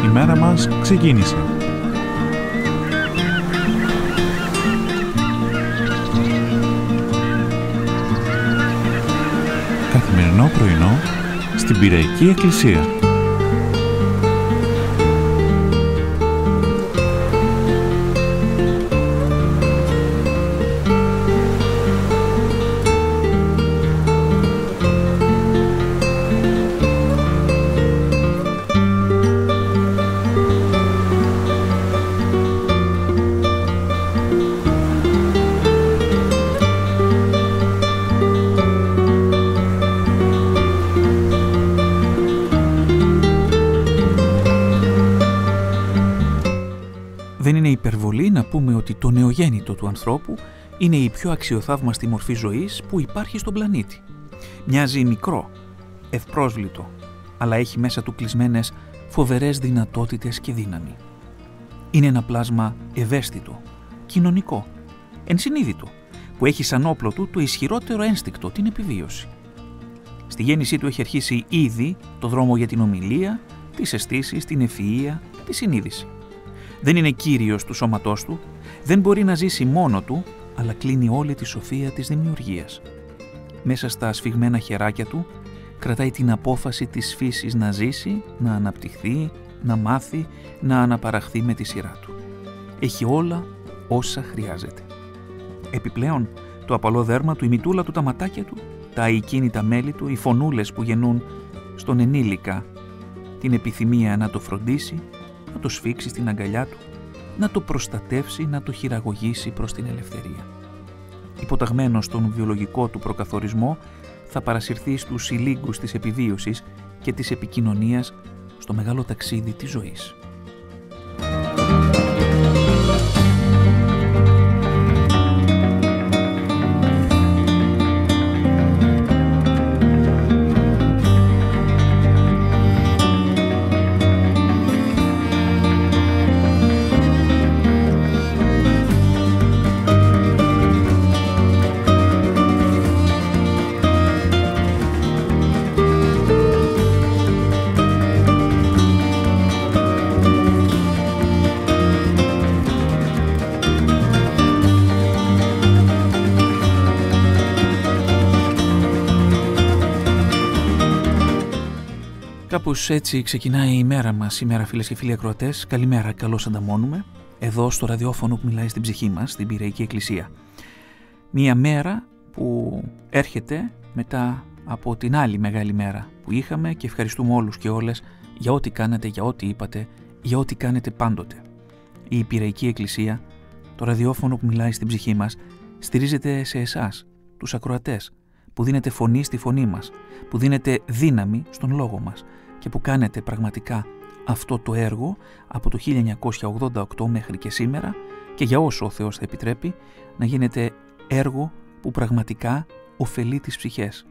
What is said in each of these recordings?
Η μέρα μας ξεκίνησε. Καθημερινό πρωινό στην Πειραϊκή Εκκλησία. Δεν είναι υπερβολή να πούμε ότι το νεογέννητο του ανθρώπου είναι η πιο αξιοθαύμαστη μορφή ζωής που υπάρχει στον πλανήτη. Μοιάζει μικρό, ευπρόσβλητο, αλλά έχει μέσα του κλεισμένες φοβερές δυνατότητες και δύναμη. Είναι ένα πλάσμα ευαίσθητο, κοινωνικό, ενσυνείδητο, που έχει σαν όπλο του το ισχυρότερο ένστικτο, την επιβίωση. Στη γέννησή του έχει αρχίσει ήδη το δρόμο για την ομιλία, τις αισθήσεις, την ευφυΐα, τη συνείδηση. Δεν είναι κύριος του σώματός του, δεν μπορεί να ζήσει μόνο του, αλλά κλείνει όλη τη σοφία της δημιουργίας. Μέσα στα σφιγμένα χεράκια του κρατάει την απόφαση της φύσης να ζήσει, να αναπτυχθεί, να μάθει, να αναπαραχθεί με τη σειρά του. Έχει όλα όσα χρειάζεται. Επιπλέον, το απαλό δέρμα του, η μυτούλα του, τα ματάκια του, τα αικίνητα μέλη του, οι φωνούλες που γεννούν στον ενήλικα την επιθυμία να το φροντίσει, να το σφίξει στην αγκαλιά του, να το προστατεύσει, να το χειραγωγήσει προς την ελευθερία. Υποταγμένος στον βιολογικό του προκαθορισμό, θα παρασυρθεί στους συλλήγκους της επιβίωσης και της επικοινωνίας στο μεγάλο ταξίδι της ζωής. Κάπως έτσι ξεκινάει η μέρα μας σήμερα, φίλες και φίλοι ακροατές. Καλημέρα, καλώς ανταμώνουμε, εδώ στο ραδιόφωνο που μιλάει στην ψυχή μας, στην Πειραϊκή Εκκλησία. Μία μέρα που έρχεται μετά από την άλλη μεγάλη μέρα που είχαμε και ευχαριστούμε όλους και όλες για ό,τι κάνετε, για ό,τι είπατε, για ό,τι κάνετε πάντοτε. Η Πειραϊκή Εκκλησία, το ραδιόφωνο που μιλάει στην ψυχή μας, στηρίζεται σε εσάς, τους ακροατές, που δίνετε φωνή στη φωνή μας, που δίνετε δύναμη στον λόγο μας και που κάνετε πραγματικά αυτό το έργο από το 1988 μέχρι και σήμερα και για όσο ο Θεός θα επιτρέπει να γίνεται έργο που πραγματικά ωφελεί τις ψυχές.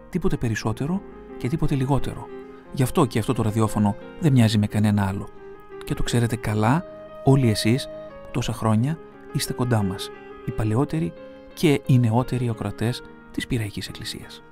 Τίποτε περισσότερο και τίποτε λιγότερο. Γι' αυτό και αυτό το ραδιόφωνο δεν μοιάζει με κανένα άλλο. Και το ξέρετε καλά όλοι εσείς που τόσα χρόνια είστε κοντά μας, οι παλαιότεροι και οι νεότεροι ακροατές της Πειραϊκής Εκκλησίας.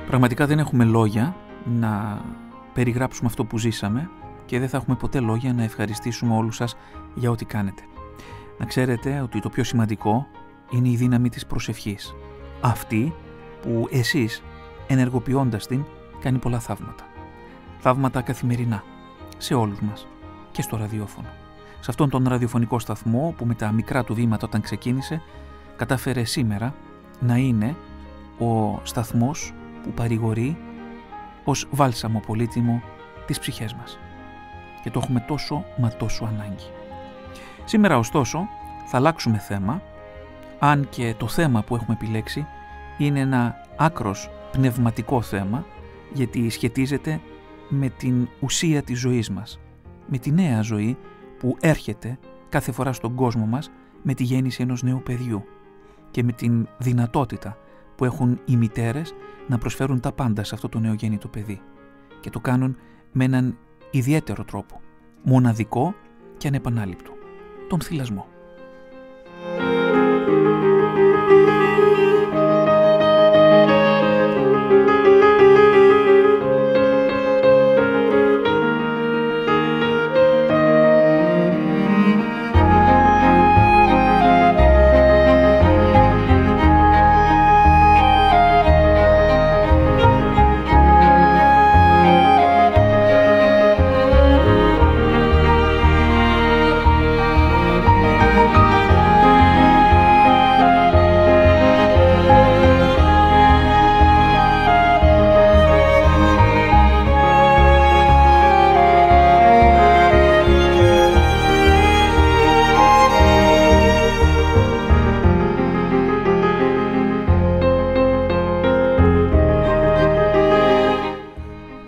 Πραγματικά δεν έχουμε λόγια να περιγράψουμε αυτό που ζήσαμε και δεν θα έχουμε ποτέ λόγια να ευχαριστήσουμε όλους σας για ό,τι κάνετε. Να ξέρετε ότι το πιο σημαντικό είναι η δύναμη της προσευχής. Αυτή που εσείς ενεργοποιώντας την κάνει πολλά θαύματα. Θαύματα καθημερινά σε όλους μας και στο ραδιόφωνο. Σε αυτόν τον ραδιοφωνικό σταθμό που με τα μικρά του βήματα όταν ξεκίνησε κατάφερε σήμερα να είναι ο σταθμός που παρηγορεί ως βάλσαμο πολύτιμο τις ψυχές μας. Και το έχουμε τόσο μα τόσο ανάγκη. Σήμερα ωστόσο θα αλλάξουμε θέμα, αν και το θέμα που έχουμε επιλέξει είναι ένα άκρος πνευματικό θέμα, γιατί σχετίζεται με την ουσία της ζωής μας, με τη νέα ζωή που έρχεται κάθε φορά στον κόσμο μας με τη γέννηση ενός νέου παιδιού και με την δυνατότητα που έχουν οι μητέρες να προσφέρουν τα πάντα σε αυτό το νεογέννητο παιδί, και το κάνουν με έναν ιδιαίτερο τρόπο, μοναδικό και ανεπανάληπτο, τον θυλασμό.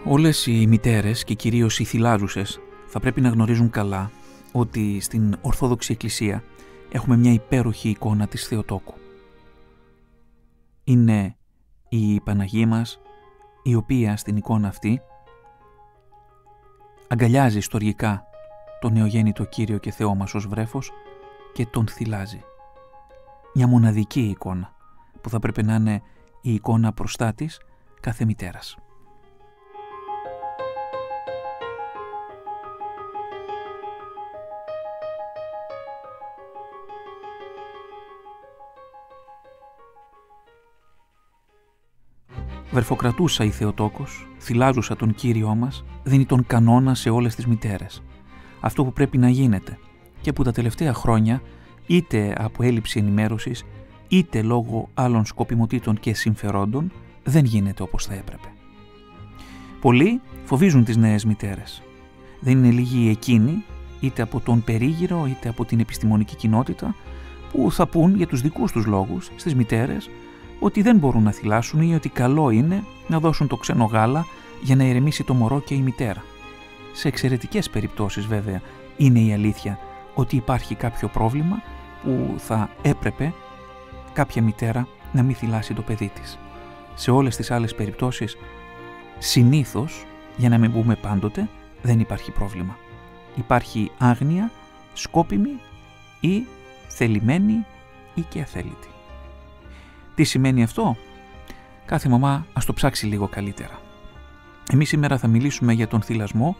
Όλες οι μητέρες και κυρίως οι θυλάζουσες θα πρέπει να γνωρίζουν καλά ότι στην Ορθόδοξη Εκκλησία έχουμε μια υπέροχη εικόνα της Θεοτόκου. Είναι η Παναγία μας, η οποία στην εικόνα αυτή αγκαλιάζει στοργικά τον νεογέννητο Κύριο και Θεό μας ως βρέφος και τον θυλάζει. Μια μοναδική εικόνα που θα πρέπει να είναι η εικόνα προστάτης κάθε μητέρας. Βρεφοκρατούσα η Θεοτόκος, θυλάζουσα τον Κύριό μας, δίνει τον κανόνα σε όλες τις μητέρες. Αυτό που πρέπει να γίνεται και που τα τελευταία χρόνια, είτε από έλλειψη ενημέρωσης, είτε λόγω άλλων σκοπιμοτήτων και συμφερόντων, δεν γίνεται όπως θα έπρεπε. Πολλοί φοβίζουν τις νέες μητέρες. Δεν είναι λίγοι εκείνοι, είτε από τον περίγυρο είτε από την επιστημονική κοινότητα, που θα πούν για τους δικούς τους λόγους στις μητέρες ότι δεν μπορούν να θυλάσουν ή ότι καλό είναι να δώσουν το ξένο γάλα για να ηρεμήσει το μωρό και η μητέρα. Σε εξαιρετικές περιπτώσεις βέβαια είναι η αλήθεια ότι υπάρχει κάποιο πρόβλημα που θα έπρεπε κάποια μητέρα να μην θυλάσει το παιδί της. Σε όλες τις άλλες περιπτώσεις συνήθως, για να μην πούμε πάντοτε, δεν υπάρχει πρόβλημα. Υπάρχει άγνοια, σκόπιμη ή θελημένη ή και αθέλητη. Τι σημαίνει αυτό? Κάθε μαμά ας το ψάξει λίγο καλύτερα. Εμείς σήμερα θα μιλήσουμε για τον θυλασμό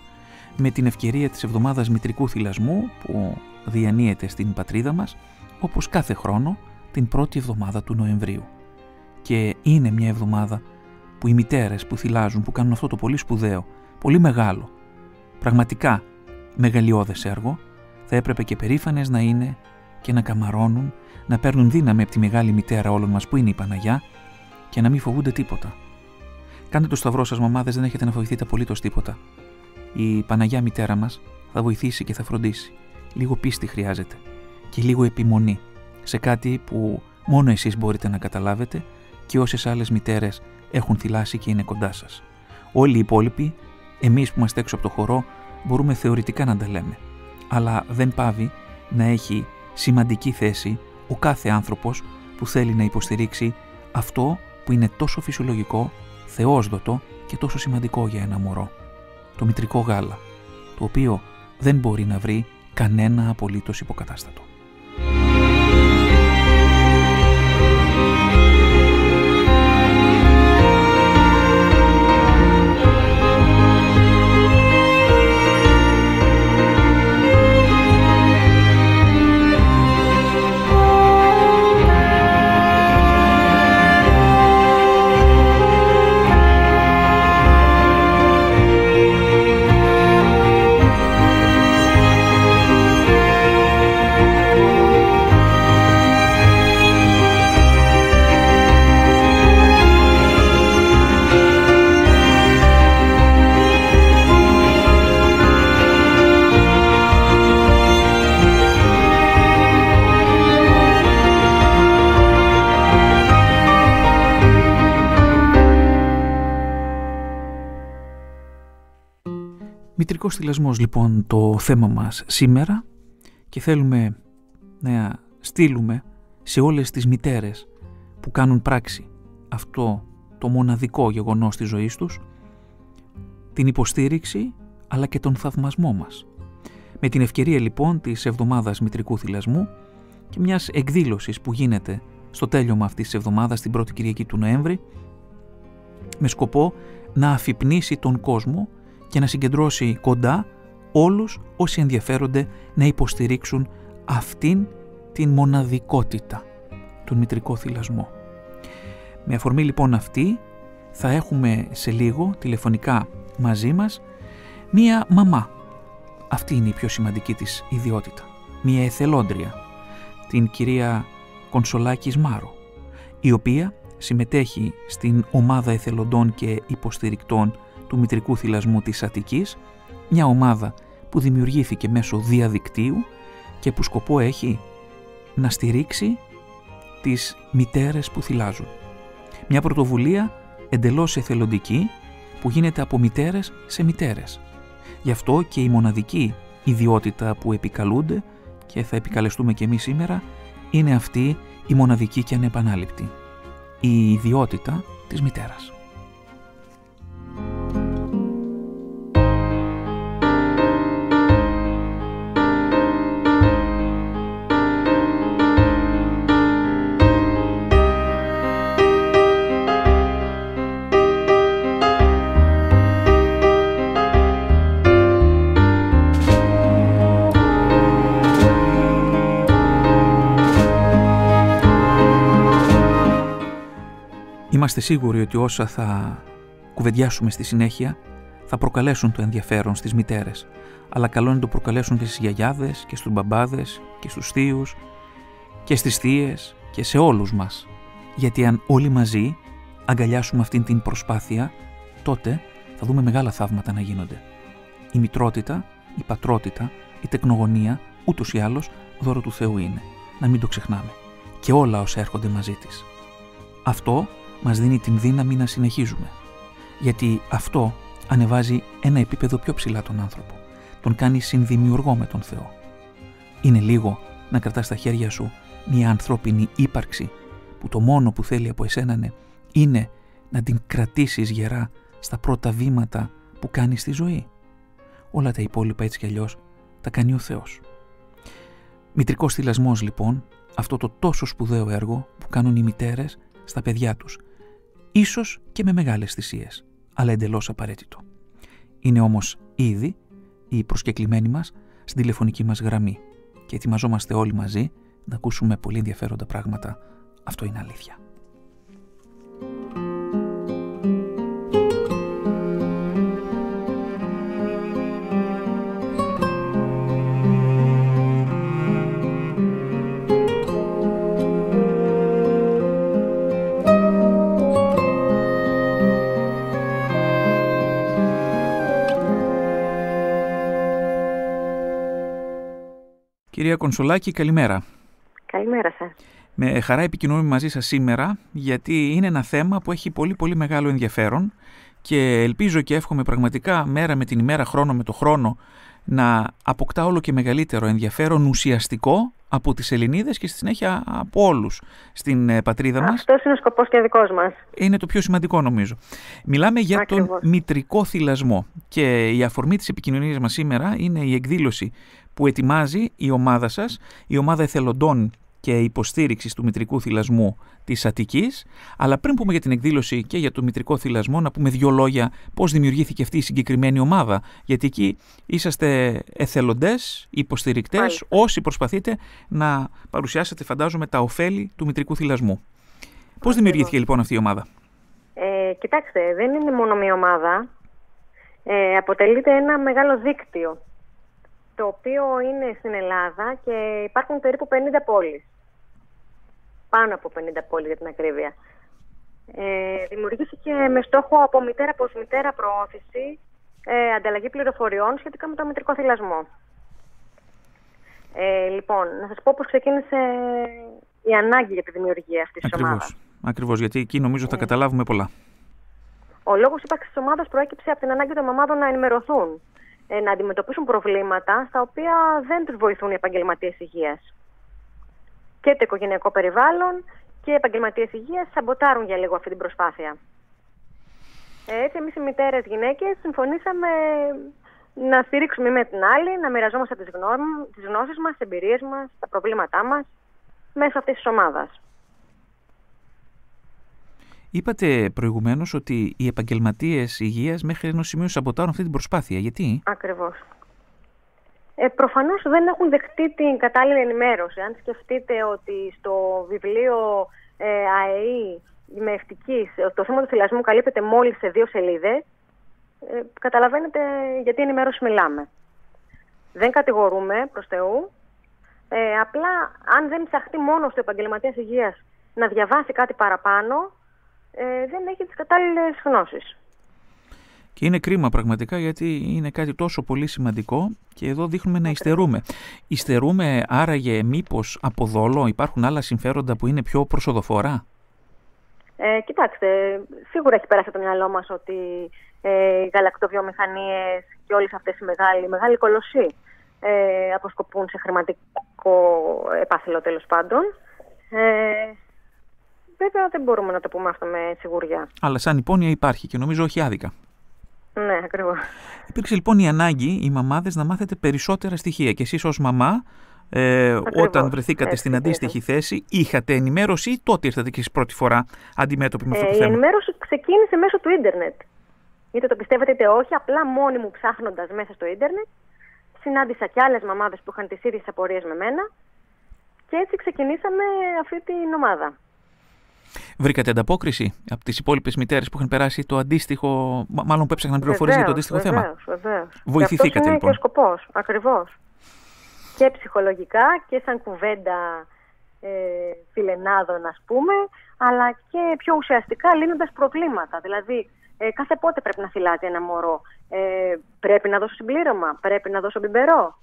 με την ευκαιρία της εβδομάδας μητρικού θυλασμού που διανύεται στην πατρίδα μας όπως κάθε χρόνο την πρώτη εβδομάδα του Νοεμβρίου. Και είναι μια εβδομάδα που οι μητέρες που θυλάζουν, που κάνουν αυτό το πολύ σπουδαίο, πολύ μεγάλο, πραγματικά μεγαλειώδες έργο, θα έπρεπε και περήφανες να είναι και να καμαρώνουν, να παίρνουν δύναμη από τη μεγάλη μητέρα όλων μας που είναι η Παναγιά και να μην φοβούνται τίποτα. Κάντε το σταυρό σας μαμάδες, δεν έχετε να φοβηθείτε απολύτως τίποτα. Η Παναγιά μητέρα μας θα βοηθήσει και θα φροντίσει. Λίγο πίστη χρειάζεται και λίγο επιμονή σε κάτι που μόνο εσείς μπορείτε να καταλάβετε και όσες άλλες μητέρες έχουν θυλάσει και είναι κοντά σας. Όλοι οι υπόλοιποι, εμείς που είμαστε έξω από το χορό, μπορούμε θεωρητικά να τα λέμε, αλλά δεν πάβει να έχει σημαντική θέση ο κάθε άνθρωπος που θέλει να υποστηρίξει αυτό που είναι τόσο φυσιολογικό, θεόσδοτο και τόσο σημαντικό για ένα μωρό. Το μητρικό γάλα, το οποίο δεν μπορεί να βρει κανένα απολύτως υποκατάστατο. Μητρικός θυλασμός λοιπόν το θέμα μας σήμερα και θέλουμε να στείλουμε σε όλες τις μητέρες που κάνουν πράξη αυτό το μοναδικό γεγονός της ζωής τους την υποστήριξη αλλά και τον θαυμασμό μας. Με την ευκαιρία λοιπόν της εβδομάδας μητρικού θυλασμού και μιας εκδήλωσης που γίνεται στο τέλειωμα αυτής της εβδομάδας την πρώτη Κυριακή του Νοέμβρη με σκοπό να αφυπνήσει τον κόσμο και να συγκεντρώσει κοντά όλους όσοι ενδιαφέρονται να υποστηρίξουν αυτήν την μοναδικότητα, τον μητρικό θυλασμό. Με αφορμή λοιπόν αυτή θα έχουμε σε λίγο τηλεφωνικά μαζί μας μία μαμά. Αυτή είναι η πιο σημαντική της ιδιότητα. Μία εθελόντρια, την κυρία Κονσολάκη Μάρο, η οποία συμμετέχει στην ομάδα εθελοντών και υποστηρικτών του μητρικού θυλασμού της Αττικής, μια ομάδα που δημιουργήθηκε μέσω διαδικτύου και που σκοπό έχει να στηρίξει τις μητέρες που θυλάζουν. Μια πρωτοβουλία εντελώς εθελοντική που γίνεται από μητέρες σε μητέρες. Γι' αυτό και η μοναδική ιδιότητα που επικαλούνται και θα επικαλεστούμε και εμείς σήμερα είναι αυτή η μοναδική και ανεπανάληπτη, η ιδιότητα της μητέρας. Είμαστε σίγουροι ότι όσα θα κουβεντιάσουμε στη συνέχεια θα προκαλέσουν το ενδιαφέρον στις μητέρες, αλλά καλό είναι να το προκαλέσουν και στις γιαγιάδες και στους μπαμπάδες και στους θείους και στις θείες και σε όλους μας. Γιατί αν όλοι μαζί αγκαλιάσουμε αυτήν την προσπάθεια, τότε θα δούμε μεγάλα θαύματα να γίνονται. Η μητρότητα, η πατρότητα, η τεκνογωνία, ούτως ή άλλως δώρο του Θεού είναι. Να μην το ξεχνάμε. Και όλα όσα έρχονται μαζί της. Αυτό μας δίνει την δύναμη να συνεχίζουμε. Γιατί αυτό ανεβάζει ένα επίπεδο πιο ψηλά τον άνθρωπο. Τον κάνει συνδημιουργό με τον Θεό. Είναι λίγο να κρατάς στα χέρια σου μια ανθρώπινη ύπαρξη που το μόνο που θέλει από εσένα είναι να την κρατήσεις γερά στα πρώτα βήματα που κάνεις στη ζωή. Όλα τα υπόλοιπα έτσι κι αλλιώς τα κάνει ο Θεός. Μητρικός θυλασμός λοιπόν, αυτό το τόσο σπουδαίο έργο που κάνουν οι μητέρες στα παιδιά τους. Ίσως και με μεγάλες θυσίες, αλλά εντελώς απαραίτητο. Είναι όμως ήδη οι προσκεκλημένοι μας στην τηλεφωνική μας γραμμή και ετοιμαζόμαστε όλοι μαζί να ακούσουμε πολύ ενδιαφέροντα πράγματα. Αυτό είναι αλήθεια. Κυρία Κονσολάκη, καλημέρα. Καλημέρα σας. Με χαρά επικοινωνούμε μαζί σας σήμερα, γιατί είναι ένα θέμα που έχει πολύ πολύ μεγάλο ενδιαφέρον και ελπίζω και εύχομαι πραγματικά μέρα με την ημέρα, χρόνο με το χρόνο, να αποκτά όλο και μεγαλύτερο ενδιαφέρον ουσιαστικό από τις Ελληνίδες και στη συνέχεια από όλους στην πατρίδα μας. Αυτός είναι ο σκοπός και δικός μας. Είναι το πιο σημαντικό νομίζω. Μιλάμε για Ακριβώς. τον μητρικό θυλασμό και η αφορμή της επικοινωνίας μας σήμερα είναι η εκδήλωση που ετοιμάζει η ομάδα σας, η ομάδα εθελοντών και υποστήριξης του μητρικού θυλασμού της Αττικής. Αλλά πριν πούμε για την εκδήλωση και για το μητρικό θυλασμό, να πούμε δύο λόγια πώς δημιουργήθηκε αυτή η συγκεκριμένη ομάδα. Γιατί εκεί είσαστε εθελοντές, υποστηρικτές, Μάλιστα. όσοι προσπαθείτε να παρουσιάσετε, φαντάζομαι, τα ωφέλη του μητρικού θυλασμού. Πώς δημιουργήθηκε λοιπόν αυτή η ομάδα? Κοιτάξτε, δεν είναι μόνο μία ομάδα. Αποτελείται ένα μεγάλο δίκτυο, το οποίο είναι στην Ελλάδα και υπάρχουν περίπου 50 πόλεις. Πάνω από 50 πόλεις για την ακρίβεια. Δημιουργήθηκε με στόχο από μητέρα προς μητέρα προώθηση, ανταλλαγή πληροφοριών σχετικά με το μητρικό θυλασμό. Λοιπόν, να σας πω πώς ξεκίνησε η ανάγκη για τη δημιουργία αυτής της ομάδας. Ακριβώς, γιατί εκεί νομίζω θα καταλάβουμε πολλά. Ο λόγος ύπαρξης της ομάδας προέκυψε από την ανάγκη των μαμάδων να ενημερωθούν να αντιμετωπίσουν προβλήματα στα οποία δεν τους βοηθούν οι επαγγελματίες υγείας. Και το οικογενειακό περιβάλλον και οι επαγγελματίες υγείας σαμποτάρουν για λίγο αυτή την προσπάθεια. Έτσι, εμείς οι μητέρες γυναίκες συμφωνήσαμε να στηρίξουμε με την άλλη, να μοιραζόμαστε τις γνώσεις μας, τις εμπειρίες μας, τα προβλήματά μας μέσω αυτής της ομάδας. Είπατε προηγουμένως ότι οι επαγγελματίες υγείας μέχρι ενός σημείου σαμποτάρουν αυτή την προσπάθεια. Γιατί? Ακριβώς. Προφανώς δεν έχουν δεχτεί την κατάλληλη ενημέρωση. Αν σκεφτείτε ότι στο βιβλίο ΑΕΗ με ευτικής το θέμα του θυλασμού καλύπτεται μόλις σε 2 σελίδες, καταλαβαίνετε γιατί ενημέρωση μιλάμε. Δεν κατηγορούμε προς Θεού. Απλά αν δεν ψαχτεί μόνο στο επαγγελματίας υγείας να διαβάσει κάτι παραπάνω, δεν έχει τις κατάλληλες γνώσεις. Και είναι κρίμα πραγματικά, γιατί είναι κάτι τόσο πολύ σημαντικό και εδώ δείχνουμε να υστερούμε. Υστερούμε άραγε μήπως από δόλο, υπάρχουν άλλα συμφέροντα που είναι πιο προσοδοφόρα? Κοιτάξτε, σίγουρα έχει περάσει από το μυαλό μας ότι οι γαλακτοβιομηχανίες και όλες αυτές οι μεγάλοι κολοσσοί αποσκοπούν σε χρηματικό επάθυλο, τέλος πάντων. Βέβαια δεν μπορούμε να το πούμε αυτό με σιγουριά. Αλλά σαν υπόνοια υπάρχει και νομίζω όχι άδικα. Ναι, ακριβώς. Υπήρξε λοιπόν η ανάγκη οι μαμάδες να μάθετε περισσότερα στοιχεία. Και εσείς ως μαμά, όταν βρεθήκατε στην αντίστοιχη θέση, είχατε ενημέρωση ή τότε ήρθατε και εσείς πρώτη φορά αντιμέτωποι με αυτό το θέμα? Η ενημέρωση ξεκίνησε μέσω του ίντερνετ. Είτε το πιστεύετε είτε όχι, απλά μόνη μου ψάχνοντας μέσα στο ίντερνετ, συνάντησα και άλλες μαμάδες που είχαν τις ίδιες απορίες με μένα και έτσι ξεκινήσαμε αυτή την ομάδα. Βρήκατε ανταπόκριση από τις υπόλοιπες μητέρες που είχαν περάσει το αντίστοιχο, μάλλον που έψαχναν πληροφορίες για το αντίστοιχο θέμα? Βεβαίως. Βοηθηθήκατε λοιπόν? Είναι και ο σκοπός, ακριβώς. Και ψυχολογικά και σαν κουβέντα φιλενάδων, ας πούμε, αλλά και πιο ουσιαστικά λύνοντας προβλήματα. Δηλαδή, κάθε πότε πρέπει να θυλάζει ένα μωρό? Πρέπει να δώσω συμπλήρωμα? Πρέπει να δώσω μπιμπερό?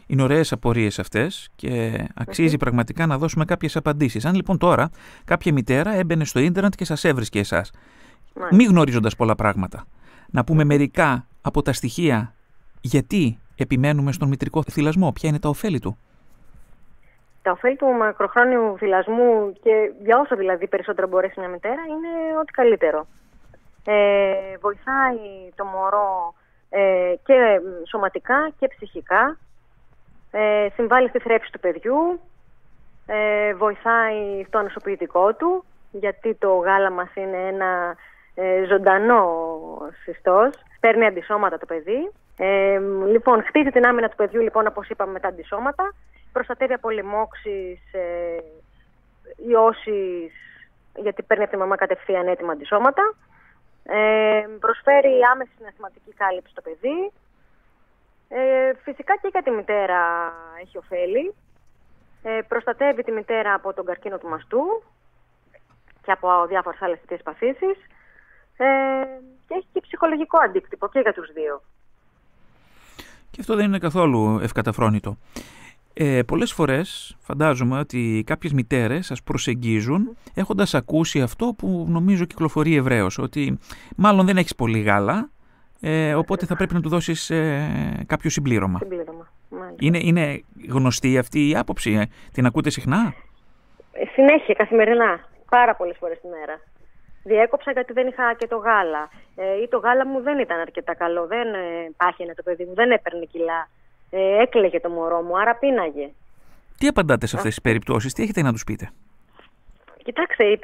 Είναι ωραίες απορίες αυτές και αξίζει πραγματικά να δώσουμε κάποιες απαντήσεις. Αν λοιπόν τώρα κάποια μητέρα έμπαινε στο ίντερνετ και σας έβρισκε εσάς, μη γνωρίζοντας πολλά πράγματα, να πούμε μερικά από τα στοιχεία γιατί επιμένουμε στον μητρικό θυλασμό, ποια είναι τα ωφέλη του? Τα ωφέλη του μακροχρόνιου θυλασμού, και για όσο δηλαδή περισσότερο μπορέσει μια μητέρα, είναι ό,τι καλύτερο. Βοηθάει το μωρό και σωματικά και ψυχικά. Συμβάλλει στη θρέψη του παιδιού, βοηθάει στο ανοσοποιητικό του, γιατί το γάλα μας είναι ένα ζωντανό συστός, παίρνει αντισώματα το παιδί. Λοιπόν, χτίζει την άμυνα του παιδιού, λοιπόν, όπως είπαμε, με τα αντισώματα, προστατεύει από λοιμώξεις, ιώσεις, γιατί παίρνει από τη μαμά κατευθείαν έτοιμα αντισώματα, προσφέρει άμεση συναισθηματική κάλυψη στο παιδί. Φυσικά και για τη μητέρα έχει ωφέλη. Προστατεύει τη μητέρα από τον καρκίνο του μαστού και από διάφορες άλλες τέτοιες παθήσεις, και έχει και ψυχολογικό αντίκτυπο και για τους δύο. Και αυτό δεν είναι καθόλου ευκαταφρόνητο. Πολλές φορές φαντάζομαι ότι κάποιες μητέρες σας προσεγγίζουν έχοντας ακούσει αυτό που νομίζω κυκλοφορεί ευρέως, ότι μάλλον δεν έχεις πολύ γάλα, οπότε θα πρέπει να του δώσεις κάποιο συμπλήρωμα. Είναι γνωστή αυτή η άποψη? Την ακούτε συχνά? Συνέχεια, καθημερινά. Πάρα πολλές φορές τη μέρα. Διέκοψα γιατί δεν είχα αρκετό γάλα. Ή το γάλα μου δεν ήταν αρκετά καλό. Δεν πάχαινε το παιδί μου, δεν έπαιρνε κιλά. Έκλαιγε το μωρό μου, άρα πίναγε. Τι απαντάτε σε αυτές τις περιπτώσεις, τι έχετε να τους πείτε? Κοιτάξτε, η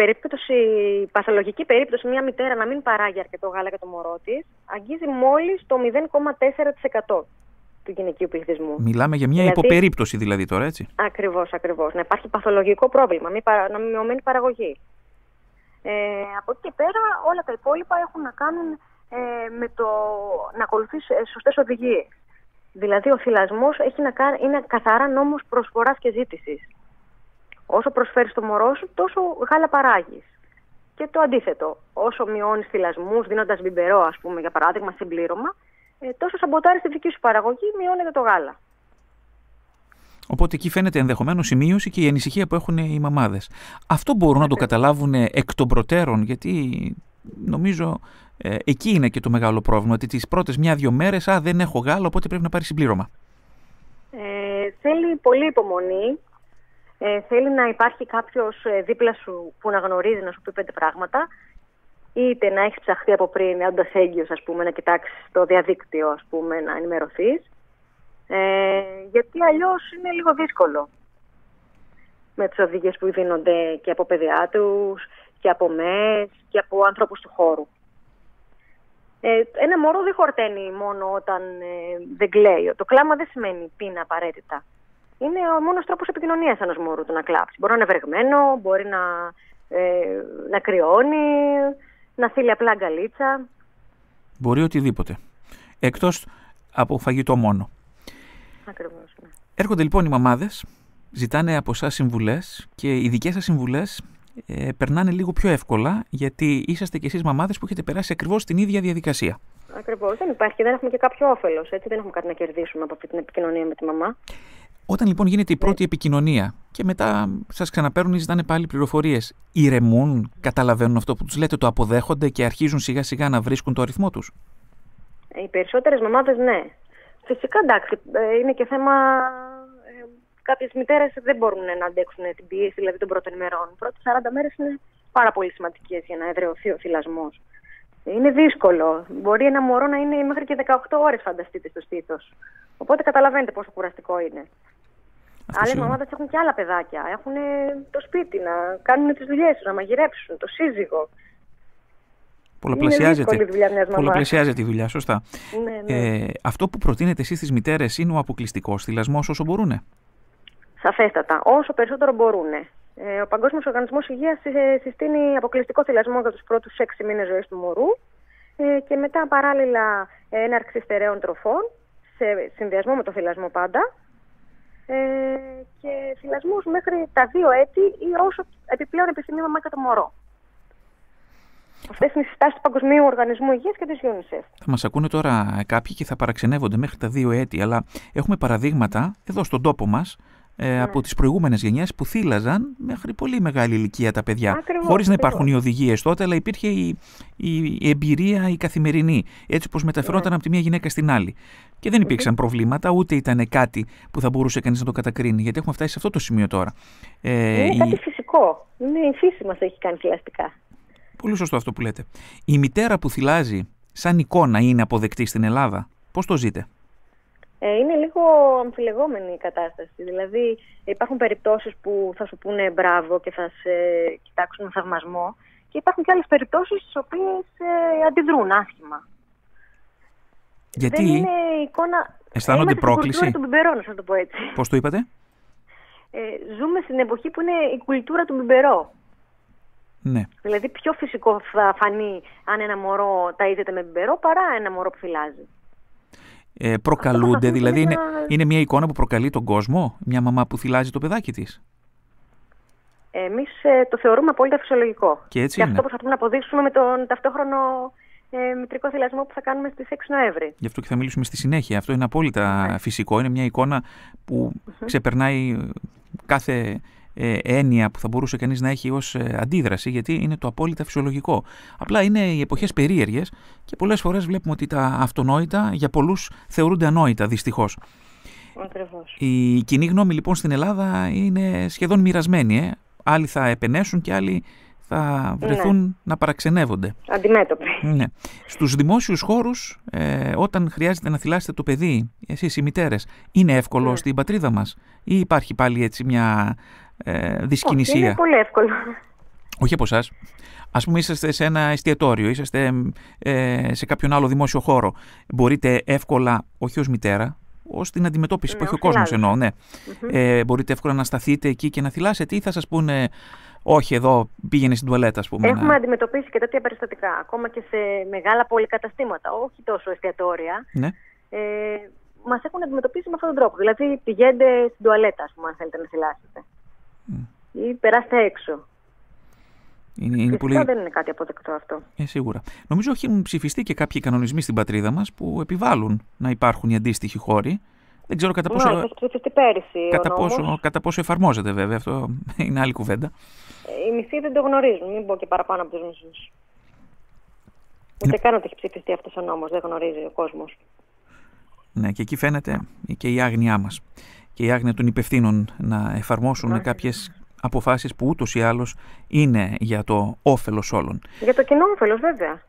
παθολογική περίπτωση μια μητέρα να μην παράγει αρκετό γάλα για το μωρό της αγγίζει μόλις το 0,4% του γυναικείου πληθυσμού. Μιλάμε για μια υποπερίπτωση δηλαδή τώρα, έτσι? Ακριβώς. Να υπάρχει παθολογικό πρόβλημα, να μειωμένη παραγωγή. Από εκεί και πέρα όλα τα υπόλοιπα έχουν να κάνουν με το να ακολουθείς σωστές οδηγίες. Δηλαδή ο θυλασμός είναι καθαρά νόμος προσφοράς και ζήτησης. Όσο προσφέρεις το μωρό σου, τόσο γάλα παράγεις. Και το αντίθετο, όσο μειώνεις θυλασμούς, δίνοντας μπιμπερό, ας πούμε, για παράδειγμα, συμπλήρωμα, τόσο σαμποτάρεις τη δική σου παραγωγή, μειώνεται το γάλα. Οπότε εκεί φαίνεται ενδεχομένως η μείωση και η ανησυχία που έχουν οι μαμάδες. Αυτό μπορούν να το καταλάβουν εκ των προτέρων, γιατί νομίζω εκεί είναι και το μεγάλο πρόβλημα, ότι τις πρώτες 1-2 μέρες δεν έχω γάλα, οπότε πρέπει να πάρει συμπλήρωμα. Θέλει πολύ υπομονή. Θέλει να υπάρχει κάποιος δίπλα σου που να γνωρίζει, να σου πει 5 πράγματα. Είτε να έχεις ψαχτεί από πριν, όντας έγκυος, ας πούμε, να κοιτάξεις το διαδίκτυο, ας πούμε, να ενημερωθείς. Γιατί αλλιώς είναι λίγο δύσκολο με τις οδηγίες που δίνονται και από παιδιάτρους και από ΜΕΣ και από ανθρώπους του χώρου. Ένα μωρό δεν χορταίνει μόνο όταν δεν κλαίει. Το κλάμα δεν σημαίνει πείνα απαραίτητα. Είναι ο μόνος τρόπος επικοινωνίας ενός μωρού το να κλάψει. Μπορεί να είναι βρεγμένο, μπορεί να κρυώνει, να θέλει απλά αγκαλίτσα. Μπορεί οτιδήποτε. Εκτός από φαγητό μόνο. Ακριβώς, ναι. Έρχονται λοιπόν οι μαμάδες, ζητάνε από εσάς συμβουλές και οι δικές σας συμβουλές περνάνε λίγο πιο εύκολα, γιατί είσαστε κι εσείς μαμάδες που έχετε περάσει ακριβώς την ίδια διαδικασία. Ακριβώς. Δεν υπάρχει, δεν έχουμε και κάποιο όφελος. Έτσι, δεν έχουμε κάτι να κερδίσουμε από αυτή την επικοινωνία με τη μαμά. Όταν λοιπόν γίνεται η πρώτη επικοινωνία και μετά σας ξαναπαίρνουν ή ζητάνε πάλι πληροφορίες, ηρεμούν, καταλαβαίνουν αυτό που τους λέτε, το αποδέχονται και αρχίζουν σιγά σιγά να βρίσκουν το αριθμό τους? Οι περισσότερες μαμάδες ναι. Φυσικά, εντάξει, είναι και θέμα. Κάποιες μητέρες δεν μπορούν να αντέξουν την πίεση, δηλαδή των πρώτων ημερών. Οι πρώτες 40 μέρες είναι πάρα πολύ σημαντικές για να εδραιωθεί ο θυλασμός. Είναι δύσκολο. Μπορεί ένα μωρό να είναι μέχρι και 18 ώρες, φανταστείτε, στο στήθος. Οπότε καταλαβαίνετε πόσο κουραστικό είναι. Άλλες μαμάδες έχουν και άλλα παιδάκια. Έχουν το σπίτι, να κάνουν τις δουλειές τους, να μαγειρέψουν, το σύζυγο. Πολλαπλασιάζεται η δουλειά, σωστά. Ναι. Αυτό που προτείνετε εσείς στις μητέρες είναι ο αποκλειστικός θυλασμός όσο μπορούνε? Σαφέστατα, όσο περισσότερο μπορούνε. Ο Παγκόσμιος Οργανισμός Υγείας συστήνει αποκλειστικό θυλασμό για τους πρώτους 6 μήνες ζωής του μωρού και μετά παράλληλα έναρξη στερεών τροφών, σε συνδυασμό με το θυλασμό πάντα, και θυλασμούς μέχρι τα 2 έτη ή όσο επιπλέον επιθυμεί η μαμά και το μωρό. Αυτές είναι οι συστάσεις του Παγκοσμίου Οργανισμού Υγείας και της UNICEF. Θα μας ακούνε τώρα κάποιοι και θα παραξενεύονται μέχρι τα 2 έτη, αλλά έχουμε παραδείγματα εδώ στον τόπο μας από τις προηγούμενες γενιές που θύλαζαν μέχρι πολύ μεγάλη ηλικία τα παιδιά. Χωρίς να υπάρχουν οι οδηγίες τότε, αλλά υπήρχε η εμπειρία η καθημερινή, έτσι όπως μεταφερόταν από τη μία γυναίκα στην άλλη. Και δεν υπήρξαν προβλήματα, ούτε ήταν κάτι που θα μπορούσε κανείς να το κατακρίνει, γιατί έχουμε φτάσει σε αυτό το σημείο τώρα. Είναι κάτι φυσικό. Είναι η φύση μας έχει κάνει θυλαστικά. Πολύ σωστό αυτό που λέτε. Η μητέρα που θυλάζει σαν εικόνα είναι αποδεκτή στην Ελλάδα? Πώς το ζείτε? Είναι λίγο αμφιλεγόμενη η κατάσταση. Δηλαδή υπάρχουν περιπτώσεις που θα σου πούνε μπράβο και θα σε κοιτάξουν με θαυμασμό και υπάρχουν και άλλες περιπτώσεις στις οποίες αντιδρούν άσχημα. Γιατί δεν είναι εικόνα. αισθάνονται πρόκληση? Στην κουλτούρα του μπιμπερό, να το πω έτσι. Πώς το είπατε? Ζούμε στην εποχή που είναι η κουλτούρα του μπιμπερό. Ναι. Δηλαδή πιο φυσικό θα φανεί αν ένα μωρό ταΐζεται με μπιμπερό παρά ένα μωρό που θυλάζει. Προκαλούνται, δηλαδή είναι μια εικόνα που προκαλεί τον κόσμο, μια μαμά που θυλάζει το παιδάκι της? Εμείς το θεωρούμε απόλυτα φυσιολογικό. Και έτσι και είναι. Αυτό προσπαθούμε να αποδείξουμε με τον ταυτόχρονο μητρικό θυλασμό που θα κάνουμε στις 6 Νοέμβρη. Γι' αυτό και θα μιλήσουμε στη συνέχεια. Αυτό είναι απόλυτα φυσικό. Είναι μια εικόνα που ξεπερνάει κάθε έννοια που θα μπορούσε κανείς να έχει ως αντίδραση, γιατί είναι το απόλυτα φυσιολογικό. Απλά είναι οι εποχές περίεργες και πολλές φορές βλέπουμε ότι τα αυτονόητα για πολλούς θεωρούνται ανόητα, δυστυχώς. Ακριβώς. Η κοινή γνώμη λοιπόν στην Ελλάδα είναι σχεδόν μοιρασμένη. Άλλοι θα επενέσουν και άλλοι θα βρεθούν να παραξενεύονται. Αντιμέτωποι. Ναι. Στους δημόσιους χώρους, όταν χρειάζεται να θυλάσετε το παιδί, εσείς οι μητέρες, είναι εύκολο στην πατρίδα μας ή υπάρχει πάλι έτσι μια δυσκινησία? Είναι πολύ εύκολο. Όχι από εσάς. Ας πούμε είσαστε σε ένα εστιατόριο, είσαστε σε κάποιον άλλο δημόσιο χώρο. Μπορείτε εύκολα, όχι ως μητέρα, ως την αντιμετώπιση που έχει ο κόσμος εννοώ, ναι. Μπορείτε εύκολα να σταθείτε εκεί και να θυλάσετε ή θα σας πούνε όχι εδώ πήγαινε στην τουαλέτα, ας πούμε? Έχουμε αντιμετωπίσει και τέτοια περιστατικά, ακόμα και σε μεγάλα πολυκαταστήματα, όχι τόσο εστιατόρια. Ναι. Μας έχουν αντιμετωπίσει με αυτόν τον τρόπο. Δηλαδή πηγαίνετε στην τουαλέτα, ας πούμε, αν θέλετε να θυλάσετε. Ή περάστε έξω. Φυσικά δεν είναι κάτι αποδεκτό αυτό. Σίγουρα. Νομίζω έχουν ψηφιστεί και κάποιοι κανονισμοί στην πατρίδα μας που επιβάλλουν να υπάρχουν οι αντίστοιχοι χώροι. Δεν ξέρω κατά πόσο. Έχει ψηφιστεί πέρυσι. Κατά πόσο εφαρμόζεται, βέβαια. Αυτό είναι άλλη κουβέντα. Οι μισοί δεν το γνωρίζουν. Μην πω και παραπάνω από τους μισούς. Ούτε καν ότι έχει ψηφιστεί αυτός ο νόμος, δεν γνωρίζει ο κόσμος. Ναι, και εκεί φαίνεται και η άγνοιά μας και η άγνοια των υπευθύνων να εφαρμόσουν κάποιες αποφάσεις που ούτως ή άλλως είναι για το όφελος όλων. Για το κοινό όφελος, βέβαια.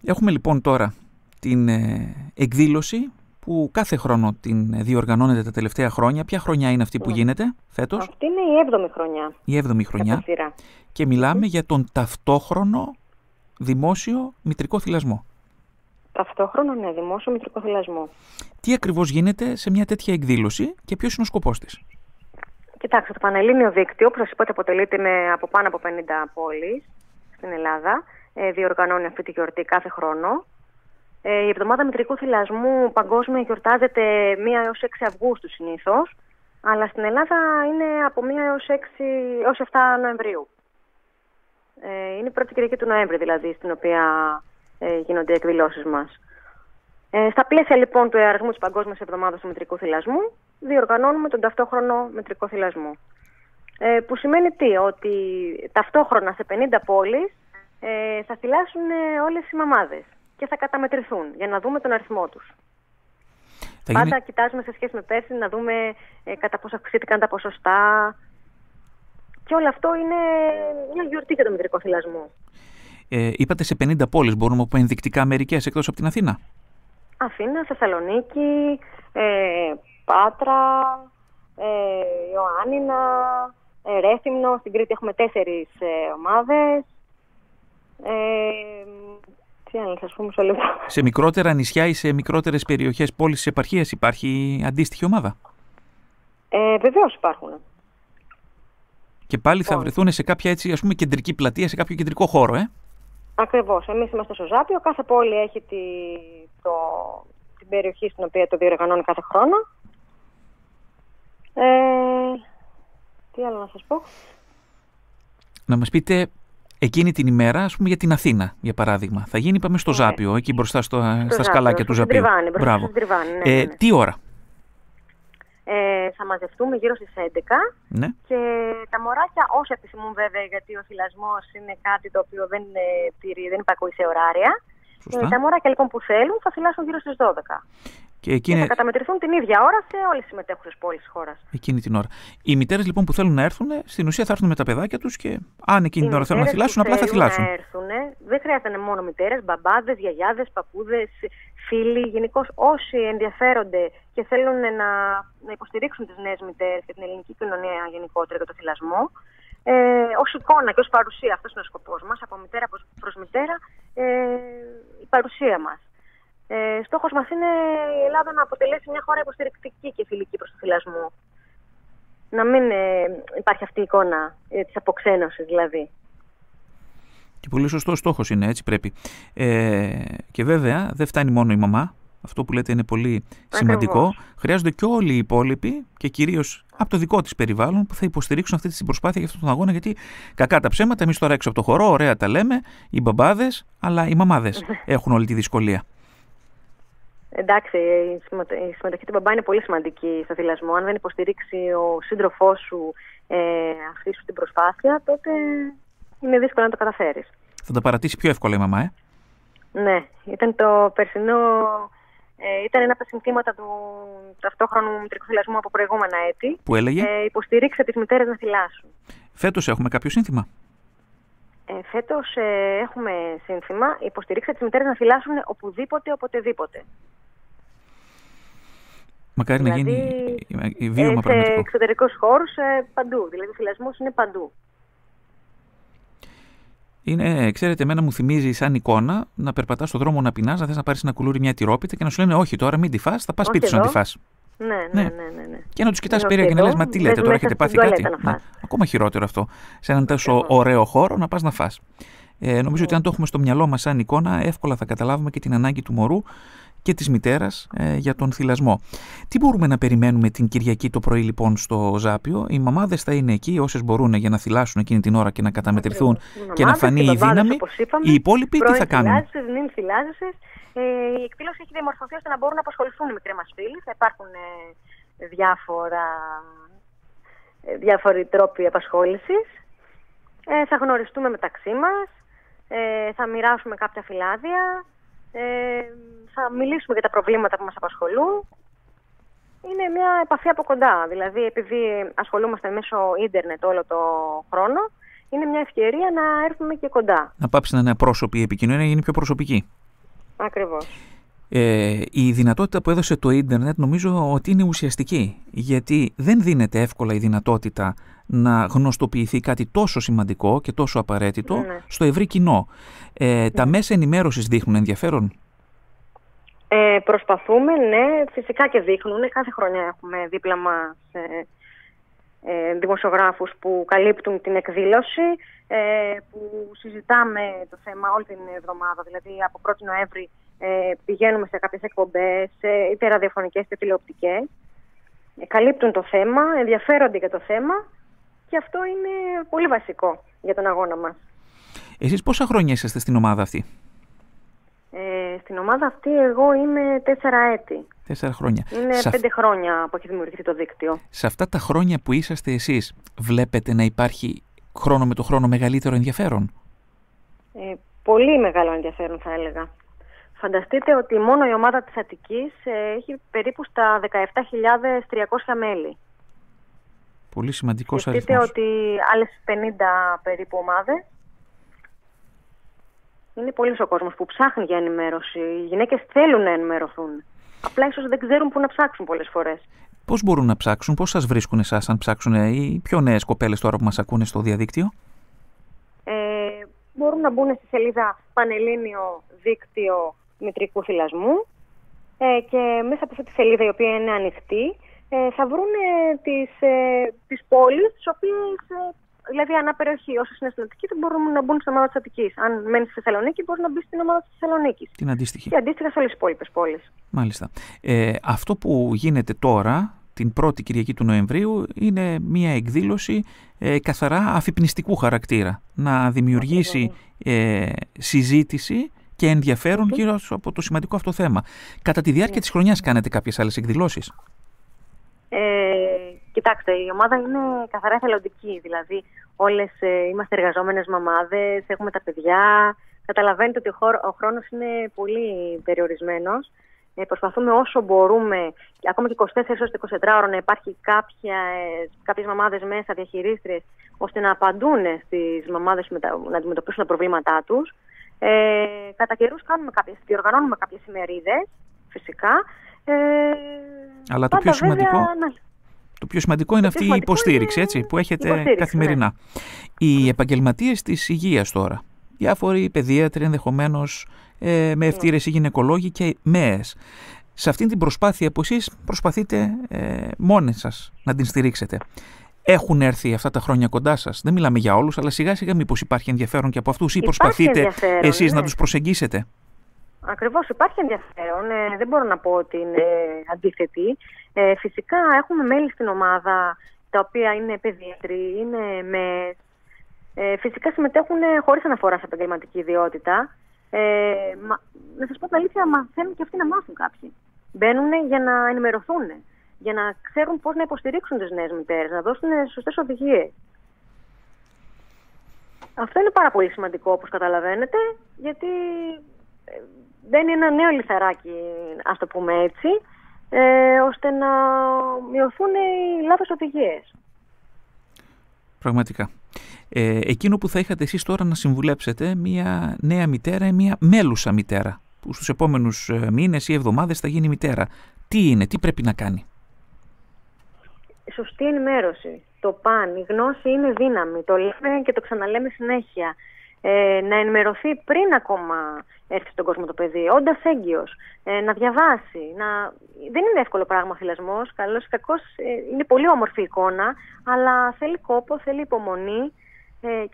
Έχουμε λοιπόν τώρα την εκδήλωση που κάθε χρόνο την διοργανώνεται τα τελευταία χρόνια. Ποια χρονιά είναι αυτή που γίνεται φέτος? Αυτή είναι η 7η χρονιά. Η 7η χρονιά. Και μιλάμε για τον ταυτόχρονο δημόσιο μητρικό θυλασμό. Ταυτόχρονο, ναι, δημόσιο μητρικό θυλασμό. Τι ακριβώς γίνεται σε μια τέτοια εκδήλωση και ποιος είναι ο σκοπός της? Κοιτάξτε, το Πανελλήνιο Δίκτυο, όπως σας είπα, αποτελείται από πάνω από 50 πόλεις στην Ελλάδα. Διοργανώνει αυτή τη γιορτή κάθε χρόνο. Η εβδομάδα μητρικού θυλασμού παγκόσμια γιορτάζεται 1 έως 6 Αυγούστου συνήθως, αλλά στην Ελλάδα είναι από 1 έως 7 Νοεμβρίου. Είναι η πρώτη Κυριακή του Νοέμβρη, δηλαδή, στην οποία γίνονται οι εκδηλώσεις μας. Στα πλαίσια λοιπόν του εορτασμού της Παγκόσμιας Εβδομάδας του Μητρικού Θυλασμού, διοργανώνουμε τον ταυτόχρονο μητρικό θυλασμό. Που σημαίνει τι? Ότι ταυτόχρονα σε 50 πόλεις θα θυλάσουν όλες οι μαμάδες και θα καταμετρηθούν για να δούμε τον αριθμό τους. Πάντα κοιτάζουμε σε σχέση με πέρσι να δούμε κατά πόσο αυξήθηκαν τα ποσοστά. Και όλο αυτό είναι μια γιορτή για τον μητρικό θυλασμό. Είπατε σε 50 πόλεις, μπορούμε να πούμε ενδεικτικά μερικές εκτός από την Αθήνα? Αθήνα, Θεσσαλονίκη, Πάτρα, Ιωάννινα, Ρέθυμνο. Στην Κρήτη έχουμε 4 ομάδες. Τι άλλο σας πούμε σε λεπτό. Σε μικρότερα νησιά ή σε μικρότερες περιοχές πόλης της επαρχίας υπάρχει αντίστοιχη ομάδα? Βεβαίως υπάρχουν. Και πάλι θα βρεθούν σε κάποια έτσι, ας πούμε, κεντρική πλατεία, σε κάποιο κεντρικό χώρο, Ακριβώς. Εμείς είμαστε στο Ζάπιο. Κάθε πόλη έχει την περιοχή στην οποία το διοργανώνει κάθε χρόνο. Τι άλλο να σας πω? Να μας πείτε εκείνη την ημέρα, ας πούμε, για την Αθήνα, για παράδειγμα. Θα γίνει, είπαμε, στο Ζάπιο, εκεί μπροστά στα σκαλάκια του Ζαπίου. Μπράβο. Ναι. Τι ώρα? Θα μαζευτούμε γύρω στις 11 ναι. Και τα μωράκια, όσοι επιθυμούν βέβαια, γιατί ο θυλασμός είναι κάτι το οποίο δεν υπακούει σε ωράρια. Τα μωράκια λοιπόν που θέλουν θα θυλάσουν γύρω στις 12. Και θα καταμετρηθούν την ίδια ώρα σε όλες τις συμμετέχουσες πόλεις της χώρας. Εκείνη την ώρα. Οι μητέρες λοιπόν που θέλουν να έρθουν, στην ουσία θα έρθουν με τα παιδάκια τους και αν εκείνη την ώρα θέλουν να θυλάσουν, απλά θα θυλάσουν. Δεν χρειάζεται να είναι μόνο μητέρες, μπαμπάδες, γιαγιάδες, παππούδες, φίλοι. Γενικώς όσοι ενδιαφέρονται και θέλουν να υποστηρίξουν τις νέες μητέρες και την ελληνική κοινωνία γενικότερα για το θυλασμό. Ως εικόνα και ως παρουσία, αυτός είναι ο σκοπός μας, από μητέρα προς μητέρα, η παρουσία μας. Στόχος μας είναι η Ελλάδα να αποτελέσει μια χώρα υποστηρικτική και φιλική προς το θυλασμό. Να μην υπάρχει αυτή η εικόνα της αποξένωσης δηλαδή. Και πολύ σωστός στόχος είναι, έτσι πρέπει. Και βέβαια δεν φτάνει μόνο η μαμά. Αυτό που λέτε είναι πολύ σημαντικό. Ακριβώς. Χρειάζονται και όλοι οι υπόλοιποι και κυρίως από το δικό της περιβάλλον που θα υποστηρίξουν αυτή την προσπάθεια για αυτόν τον αγώνα. Γιατί κακά τα ψέματα, εμείς τώρα έξω από το χορό, ωραία τα λέμε, οι μπαμπάδες, αλλά οι μαμάδες έχουν όλη τη δυσκολία. Εντάξει, η συμμετοχή του μπαμπά είναι πολύ σημαντική στο θυλασμό. Αν δεν υποστηρίξει ο σύντροφός σου αυτή σου την προσπάθεια, τότε είναι δύσκολο να το καταφέρεις. Θα τα παρατήσει πιο εύκολα η μαμά, Ναι, ήταν το περσινό. Ήταν ένα από τα συνθήματα του ταυτόχρονου μητρικού θυλασμού από προηγούμενα έτη. Που έλεγε? Υποστηρίξτε τις μητέρες να θυλάσουν. Φέτος έχουμε κάποιο σύνθημα? Φέτος έχουμε σύνθημα. Υποστηρίξτε τις μητέρες να θυλάσουν οπουδήποτε, οποτεδήποτε. Μακάρι δηλαδή, να γίνει βίωμα πραγματικό. Σε εξωτερικούς χώρους παντού. Δηλαδή ο θυλασμός είναι παντού. Είναι, ξέρετε, εμένα μου θυμίζει σαν εικόνα να περπατάς στον δρόμο να πεινάς, να θες να πάρεις ένα κουλούρι, μια τυρόπιτα και να σου λένε όχι, τώρα μην τη φας, θα πας σπίτι σου να τη φας. Ναι. Και να τους κοιτάς περίεργα και να λες, μα τι λέτε, τώρα έχετε πάθει κάτι? Ακόμα χειρότερο αυτό. Σε έναν τόσο ωραίο χώρο να πας να φας. Νομίζω ότι αν το έχουμε στο μυαλό μας σαν εικόνα, εύκολα θα καταλάβουμε και την ανάγκη του μωρού και της μητέρας για τον θυλασμό. Τι μπορούμε να περιμένουμε την Κυριακή το πρωί λοιπόν στο Ζάπιο? Οι μαμάδες θα είναι εκεί όσες μπορούν για να θυλάσουν εκείνη την ώρα και να καταμετρηθούν και να φανεί η δύναμη. Οι υπόλοιποι τι θα κάνουν? Μην θυλάζεσαι. Η εκδήλωση έχει διαμορφωθεί ώστε να μπορούν να απασχοληθούν οι μικροί μας φίλοι. Θα υπάρχουν διάφοροι τρόποι απασχόλησης. Θα γνωριστούμε μεταξύ μας, θα μοιράσουμε κάποια φυλάδια, θα μιλήσουμε για τα προβλήματα που μας απασχολούν. Είναι μια επαφή από κοντά, δηλαδή επειδή ασχολούμαστε μέσω ίντερνετ όλο το χρόνο, είναι μια ευκαιρία να έρθουμε και κοντά. Να πάψει να είναι απρόσωπη η επικοινωνία, να γίνει πιο προσωπική. Ακριβώς. Η δυνατότητα που έδωσε το ίντερνετ νομίζω ότι είναι ουσιαστική, γιατί δεν δίνεται εύκολα η δυνατότητα να γνωστοποιηθεί κάτι τόσο σημαντικό και τόσο απαραίτητο στο ευρύ κοινό. Τα μέσα ενημέρωσης δείχνουν ενδιαφέρον. Προσπαθούμε, ναι, φυσικά και δείχνουν. Κάθε χρονιά έχουμε δίπλα μας δημοσιογράφους που καλύπτουν την εκδήλωση, που συζητάμε το θέμα όλη την εβδομάδα. Δηλαδή από 1η Νοέμβρη πηγαίνουμε σε κάποιες εκπομπές, είτε ραδιοφωνικές είτε τηλεοπτικές. Καλύπτουν το θέμα, ενδιαφέρονται για το θέμα και αυτό είναι πολύ βασικό για τον αγώνα μας. Εσείς πόσα χρόνια είσαστε στην ομάδα αυτή? Στην ομάδα αυτή εγώ είμαι 4 έτη. 4 χρόνια. Είναι 5 χρόνια που έχει δημιουργηθεί το δίκτυο. Σε αυτά τα χρόνια που είσαστε εσείς, βλέπετε να υπάρχει χρόνο με το χρόνο μεγαλύτερο ενδιαφέρον? Πολύ μεγάλο ενδιαφέρον θα έλεγα. Φανταστείτε ότι μόνο η ομάδα της Αττικής έχει περίπου στα 17.300 μέλη. Πολύ σημαντικός αριθμός. Σκεφτείτε ότι άλλες 50 περίπου ομάδες. Είναι πολύς ο κόσμος που ψάχνει για ενημέρωση. Οι γυναίκες θέλουν να ενημερωθούν. Απλά ίσως δεν ξέρουν πού να ψάξουν πολλές φορές. Πώς μπορούν να ψάξουν, πώς σας βρίσκουν εσάς αν ψάξουν οι πιο νέες κοπέλες τώρα που μας ακούνε στο διαδίκτυο? Μπορούν να μπουν στη σελίδα Πανελλήνιο Δίκτυο Μητρικού Θυλασμού και μέσα από αυτή τη σελίδα, η οποία είναι ανοιχτή, θα βρουν τις πόλεις, τις οποίες, δηλαδή ανά περιοχή, όσοι είναι στην Αττική, δεν μπορούν να μπουν στην ομάδα της Αττικής. Αν μένει στη Θεσσαλονίκη, μπορεί να μπει στην ομάδα της Θεσσαλονίκης. Την αντίστοιχη. Και αντίστοιχα σε όλες τις υπόλοιπες πόλεις. Μάλιστα. Αυτό που γίνεται τώρα, την 1η Κυριακή του Νοεμβρίου, είναι μια εκδήλωση καθαρά αφυπνιστικού χαρακτήρα. Να δημιουργήσει συζήτηση και ενδιαφέρον γύρω από το σημαντικό αυτό θέμα. Κατά τη διάρκεια της χρονιάς κάνετε κάποιες άλλες εκδηλώσεις? Κοιτάξτε, η ομάδα είναι καθαρά εθελοντική. Δηλαδή, όλες είμαστε εργαζόμενες μαμάδες, έχουμε τα παιδιά. Καταλαβαίνετε ότι ο χρόνος είναι πολύ περιορισμένος. Προσπαθούμε όσο μπορούμε, ακόμα και 24 έως 24 ώρα, να υπάρχει κάποιες μαμάδες μέσα, διαχειρίστριες, ώστε να απαντούν στις μαμάδες να αντιμετωπίσουν τα προβλήματά τους. Κατά καιρούς διοργανώνουμε κάποιες ημερίδες, φυσικά. Αλλά το πιο σημαντικό... Το πιο σημαντικό είναι αυτή η υποστήριξη, έτσι, που έχετε καθημερινά. Ναι. Οι επαγγελματίες της υγείας τώρα, διάφοροι παιδίατροι ενδεχομένως, με ευτήρες ή γυναικολόγοι και ΜΕΕΣ, σε αυτήν την προσπάθεια που εσείς προσπαθείτε μόνοι σας να την στηρίξετε, έχουν έρθει αυτά τα χρόνια κοντά σας? Δεν μιλάμε για όλους, αλλά σιγά σιγά μήπως υπάρχει ενδιαφέρον και από αυτούς, ή προσπαθείτε εσείς να τους προσεγγίσετε? Ακριβώς, υπάρχει ενδιαφέρον. Δεν μπορώ να πω ότι είναι αντίθετη. Φυσικά έχουμε μέλη στην ομάδα τα οποία είναι παιδίατροι, είναι ΜΕΣ. Φυσικά συμμετέχουν χωρίς αναφορά σε επαγγελματική ιδιότητα. Να σας πω την αλήθεια, μαθαίνουν και αυτοί να μάθουν κάποιοι. Μπαίνουν για να ενημερωθούν, για να ξέρουν πώς να υποστηρίξουν τις νέες μητέρες, να δώσουν σωστές οδηγίες. Αυτό είναι πάρα πολύ σημαντικό, όπως καταλαβαίνετε, γιατί δεν είναι ένα νέο λιθαράκι, ας το πούμε έτσι, ώστε να μειωθούν οι λάθος οδηγίες. Πραγματικά. Εκείνο που θα είχατε εσείς τώρα να συμβουλέψετε μια νέα μητέρα ή μια μέλουσα μητέρα, που στους επόμενους μήνες ή εβδομάδες θα γίνει μητέρα, τι είναι, τι πρέπει να κάνει? Σωστή ενημέρωση. Το παν, η γνώση είναι δύναμη. Το λέμε και το ξαναλέμε συνέχεια. Να ενημερωθεί πριν ακόμα έρθει στον κόσμο το παιδί, όντας έγκυος, να διαβάσει. Δεν είναι εύκολο πράγμα θυλασμός, καλώς ή κακώς, είναι πολύ όμορφη εικόνα, αλλά θέλει κόπο, θέλει υπομονή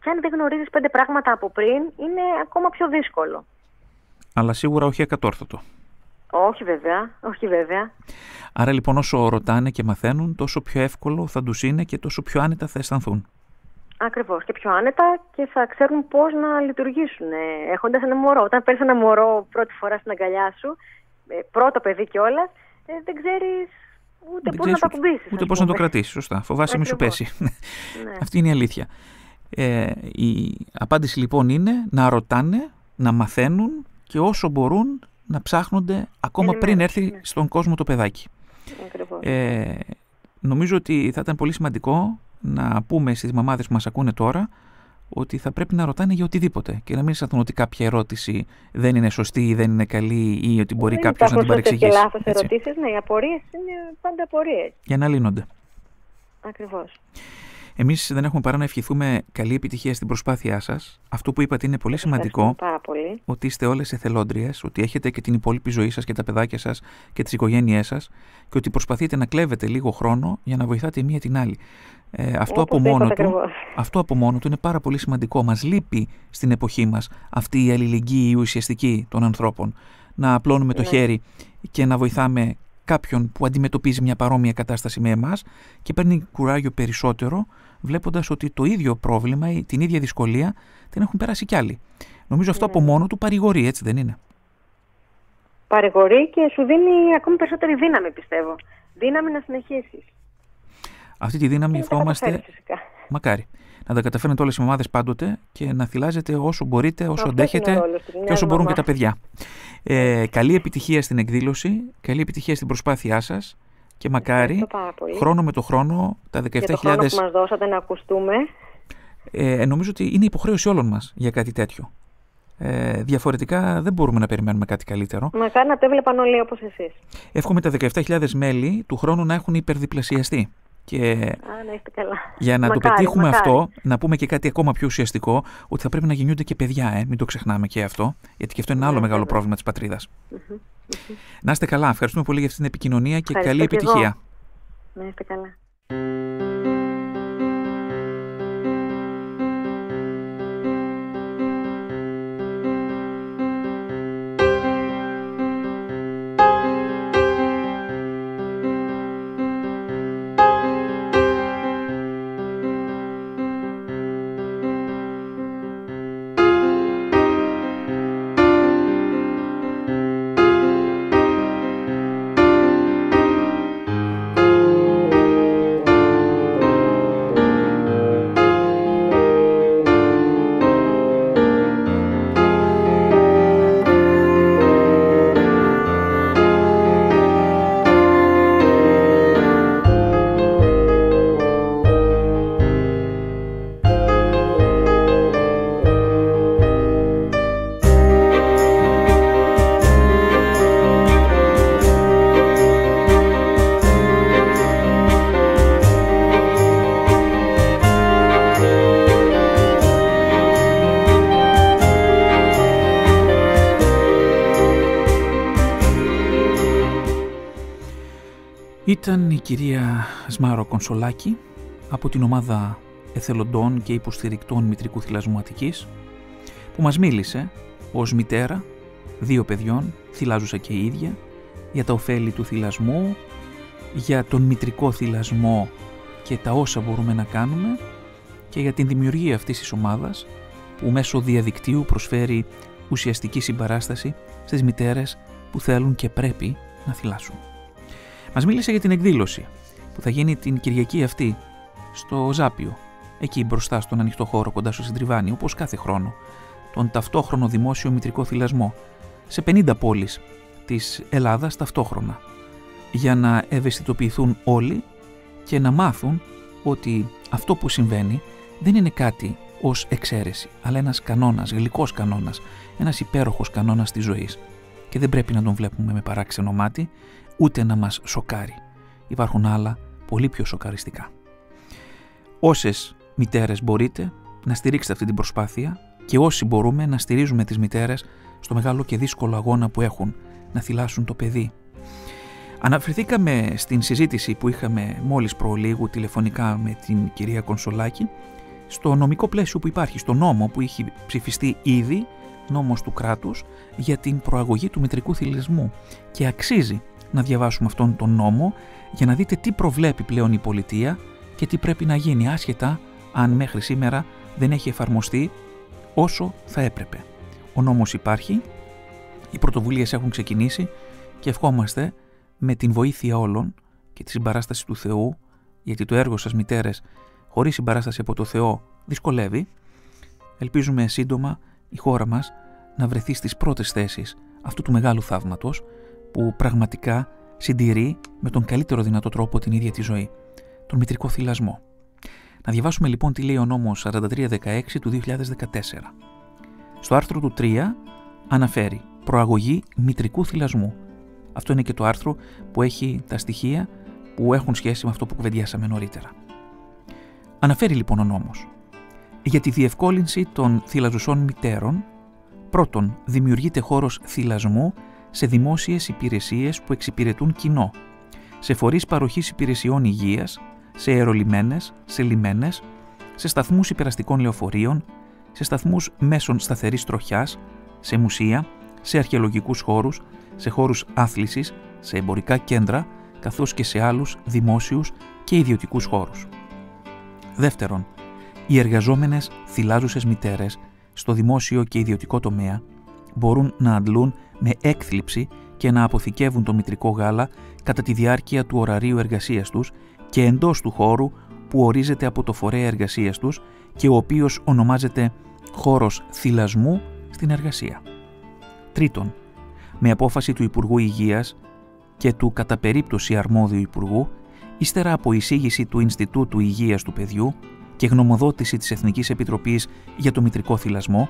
και αν δεν γνωρίζεις 5 πράγματα από πριν, είναι ακόμα πιο δύσκολο. Αλλά σίγουρα όχι ακατόρθωτο. Όχι βέβαια, όχι βέβαια. Άρα λοιπόν όσο ρωτάνε και μαθαίνουν, τόσο πιο εύκολο θα τους είναι και τόσο πιο άνετα θα αισθανθούν. Ακριβώς, και πιο άνετα και θα ξέρουν πώς να λειτουργήσουν. Έχοντας ένα μωρό, όταν παίρνεις ένα μωρό πρώτη φορά στην αγκαλιά σου, πρώτο παιδί κιόλας, δεν ξέρεις ούτε πώς να το ακουμπήσεις. Ούτε πώς να το κρατήσεις, σωστά. Φοβάσαι μη σου πέσει. Ναι. Αυτή είναι η αλήθεια. Η απάντηση λοιπόν είναι να ρωτάνε, να μαθαίνουν και όσο μπορούν να ψάχνονται ακόμα πριν έρθει στον κόσμο το παιδάκι. Νομίζω ότι θα ήταν πολύ σημαντικό να πούμε στις μαμάδες που μας ακούνε τώρα ότι θα πρέπει να ρωτάνε για οτιδήποτε και να μην αισθανθούν ότι κάποια ερώτηση δεν είναι σωστή ή δεν είναι καλή ή ότι μπορεί κάποιος να την παρεξηγήσει. Και λάθος ερωτήσεις, ναι, οι απορίες είναι πάντα απορίες. Για να λύνονται. Ακριβώς. Εμείς δεν έχουμε παρά να ευχηθούμε καλή επιτυχία στην προσπάθειά σας. Αυτό που είπατε είναι πολύ σημαντικό, ότι είστε όλες εθελόντριες, ότι έχετε και την υπόλοιπη ζωή σας και τα παιδάκια σας και τις οικογένειές σας και ότι προσπαθείτε να κλέβετε λίγο χρόνο για να βοηθάτε η μία την άλλη. Αυτό από μόνο του είναι πάρα πολύ σημαντικό. Μας λείπει στην εποχή μας αυτή η αλληλεγγύη ουσιαστική των ανθρώπων. Να απλώνουμε το χέρι και να βοηθάμε κάποιον που αντιμετωπίζει μια παρόμοια κατάσταση με εμάς και παίρνει κουράγιο περισσότερο βλέποντας ότι το ίδιο πρόβλημα ή την ίδια δυσκολία την έχουν περάσει κι άλλοι. Νομίζω αυτό από μόνο του παρηγορεί, έτσι δεν είναι? Παρηγορεί και σου δίνει ακόμη περισσότερη δύναμη, πιστεύω. Δύναμη να συνεχίσεις. Αυτή τη δύναμη ευχόμαστε, μακάρι, να τα καταφέρνετε όλες οι μαμάδες πάντοτε και να θυλάζετε όσο μπορείτε, όσο αντέχετε και όσο μπορούν και τα παιδιά. Καλή επιτυχία στην εκδήλωση, καλή επιτυχία στην προσπάθειά σας και μακάρι χρόνο με το χρόνο τα 17.000... Για το χρόνο που μας δώσατε να ακουστούμε. Νομίζω ότι είναι υποχρέωση όλων μας για κάτι τέτοιο. Διαφορετικά δεν μπορούμε να περιμένουμε κάτι καλύτερο. Μακάρι να το έβλεπαν όλοι όπως εσείς. Εύχομαι τα 17.000 μέλη του χρόνου να έχουν υπερδιπλασιαστεί. Και για να το πετύχουμε αυτό, να πούμε και κάτι ακόμα πιο ουσιαστικό, ότι θα πρέπει να γεννιούνται και παιδιά, μην το ξεχνάμε και αυτό, γιατί και αυτό είναι ένα άλλο μεγάλο πρόβλημα της πατρίδας. Να είστε καλά, ευχαριστούμε πολύ για αυτή την επικοινωνία και καλή επιτυχία. Να είστε καλά. Ήταν η κυρία Σμάρο Κονσολάκη από την ομάδα εθελοντών και υποστηρικτών μητρικού θυλασμού Αττικής που μας μίλησε ως μητέρα 2 παιδιών, θυλάζουσα και η ίδια, για τα ωφέλη του θυλασμού, για τον μητρικό θυλασμό και τα όσα μπορούμε να κάνουμε και για την δημιουργία αυτής της ομάδας που μέσω διαδικτύου προσφέρει ουσιαστική συμπαράσταση στις μητέρες που θέλουν και πρέπει να θυλάσουν. Μας μίλησε για την εκδήλωση που θα γίνει την Κυριακή αυτή στο Ζάπιο, εκεί μπροστά στον ανοιχτό χώρο κοντά στο Συντριβάνι, όπως κάθε χρόνο, τον ταυτόχρονο δημόσιο μητρικό θυλασμό σε 50 πόλεις της Ελλάδας ταυτόχρονα, για να ευαισθητοποιηθούν όλοι και να μάθουν ότι αυτό που συμβαίνει δεν είναι κάτι ως εξαίρεση, αλλά ένας κανόνας, γλυκός κανόνας, ένας υπέροχος κανόνας της ζωής και δεν πρέπει να τον βλέπουμε με παράξενο μάτι, ούτε να μας σοκάρει. Υπάρχουν άλλα πολύ πιο σοκαριστικά. Όσες μητέρες μπορείτε να στηρίξετε αυτή την προσπάθεια και όσοι μπορούμε να στηρίζουμε τις μητέρες στο μεγάλο και δύσκολο αγώνα που έχουν να θυλάσουν το παιδί. Αναφερθήκαμε στην συζήτηση που είχαμε μόλις προλίγου τηλεφωνικά με την κυρία Κονσολάκη στο νομικό πλαίσιο που υπάρχει, στο νόμο που έχει ψηφιστεί ήδη, νόμος του κράτους για την προαγωγή του μητρικού θυλασμού και αξίζει να διαβάσουμε αυτόν τον νόμο για να δείτε τι προβλέπει πλέον η πολιτεία και τι πρέπει να γίνει, άσχετα αν μέχρι σήμερα δεν έχει εφαρμοστεί όσο θα έπρεπε. Ο νόμος υπάρχει, οι πρωτοβουλίες έχουν ξεκινήσει και ευχόμαστε με την βοήθεια όλων και τη συμπαράσταση του Θεού, γιατί το έργο σας μητέρες χωρίς συμπαράσταση από το Θεό δυσκολεύει. Ελπίζουμε σύντομα η χώρα μας να βρεθεί στις πρώτες θέσεις αυτού του μεγάλου θαύματος που πραγματικά συντηρεί με τον καλύτερο δυνατό τρόπο την ίδια τη ζωή, τον μητρικό θυλασμό. Να διαβάσουμε λοιπόν τι λέει ο νόμος 4316 του 2014. Στο άρθρο του 3 αναφέρει προαγωγή μητρικού θυλασμού. Αυτό είναι και το άρθρο που έχει τα στοιχεία που έχουν σχέση με αυτό που κουβεντιάσαμε νωρίτερα. Αναφέρει λοιπόν ο νόμος για τη διευκόλυνση των θυλαζουσών μητέρων. Πρώτον, δημιουργείται χώρος θυλασμού σε δημόσιες υπηρεσίες που εξυπηρετούν κοινό, σε φορείς παροχής υπηρεσιών υγείας, σε αερολιμένες, σε λιμένες, σε σταθμούς υπεραστικών λεωφορείων, σε σταθμούς μέσων σταθερής τροχιάς, σε μουσεία, σε αρχαιολογικούς χώρους, σε χώρους άθλησης, σε εμπορικά κέντρα, καθώς και σε άλλους δημόσιους και ιδιωτικούς χώρους. Δεύτερον, οι εργαζόμενες θυλάζουσες μητέρες στο δημόσιο και ιδιωτικό τομέα μπορούν να αντλούν με έκθλιψη και να αποθηκεύουν το μητρικό γάλα κατά τη διάρκεια του ωραρίου εργασίας τους και εντός του χώρου που ορίζεται από το φορέα εργασίας τους και ο οποίος ονομάζεται χώρος θυλασμού στην εργασία. Τρίτον, με απόφαση του Υπουργού Υγείας και του κατά περίπτωση αρμόδιου Υπουργού, ύστερα από εισήγηση του Ινστιτούτου Υγείας του Παιδιού και γνωμοδότηση της Εθνικής Επιτροπής για το Μητρικό Θυλασμό,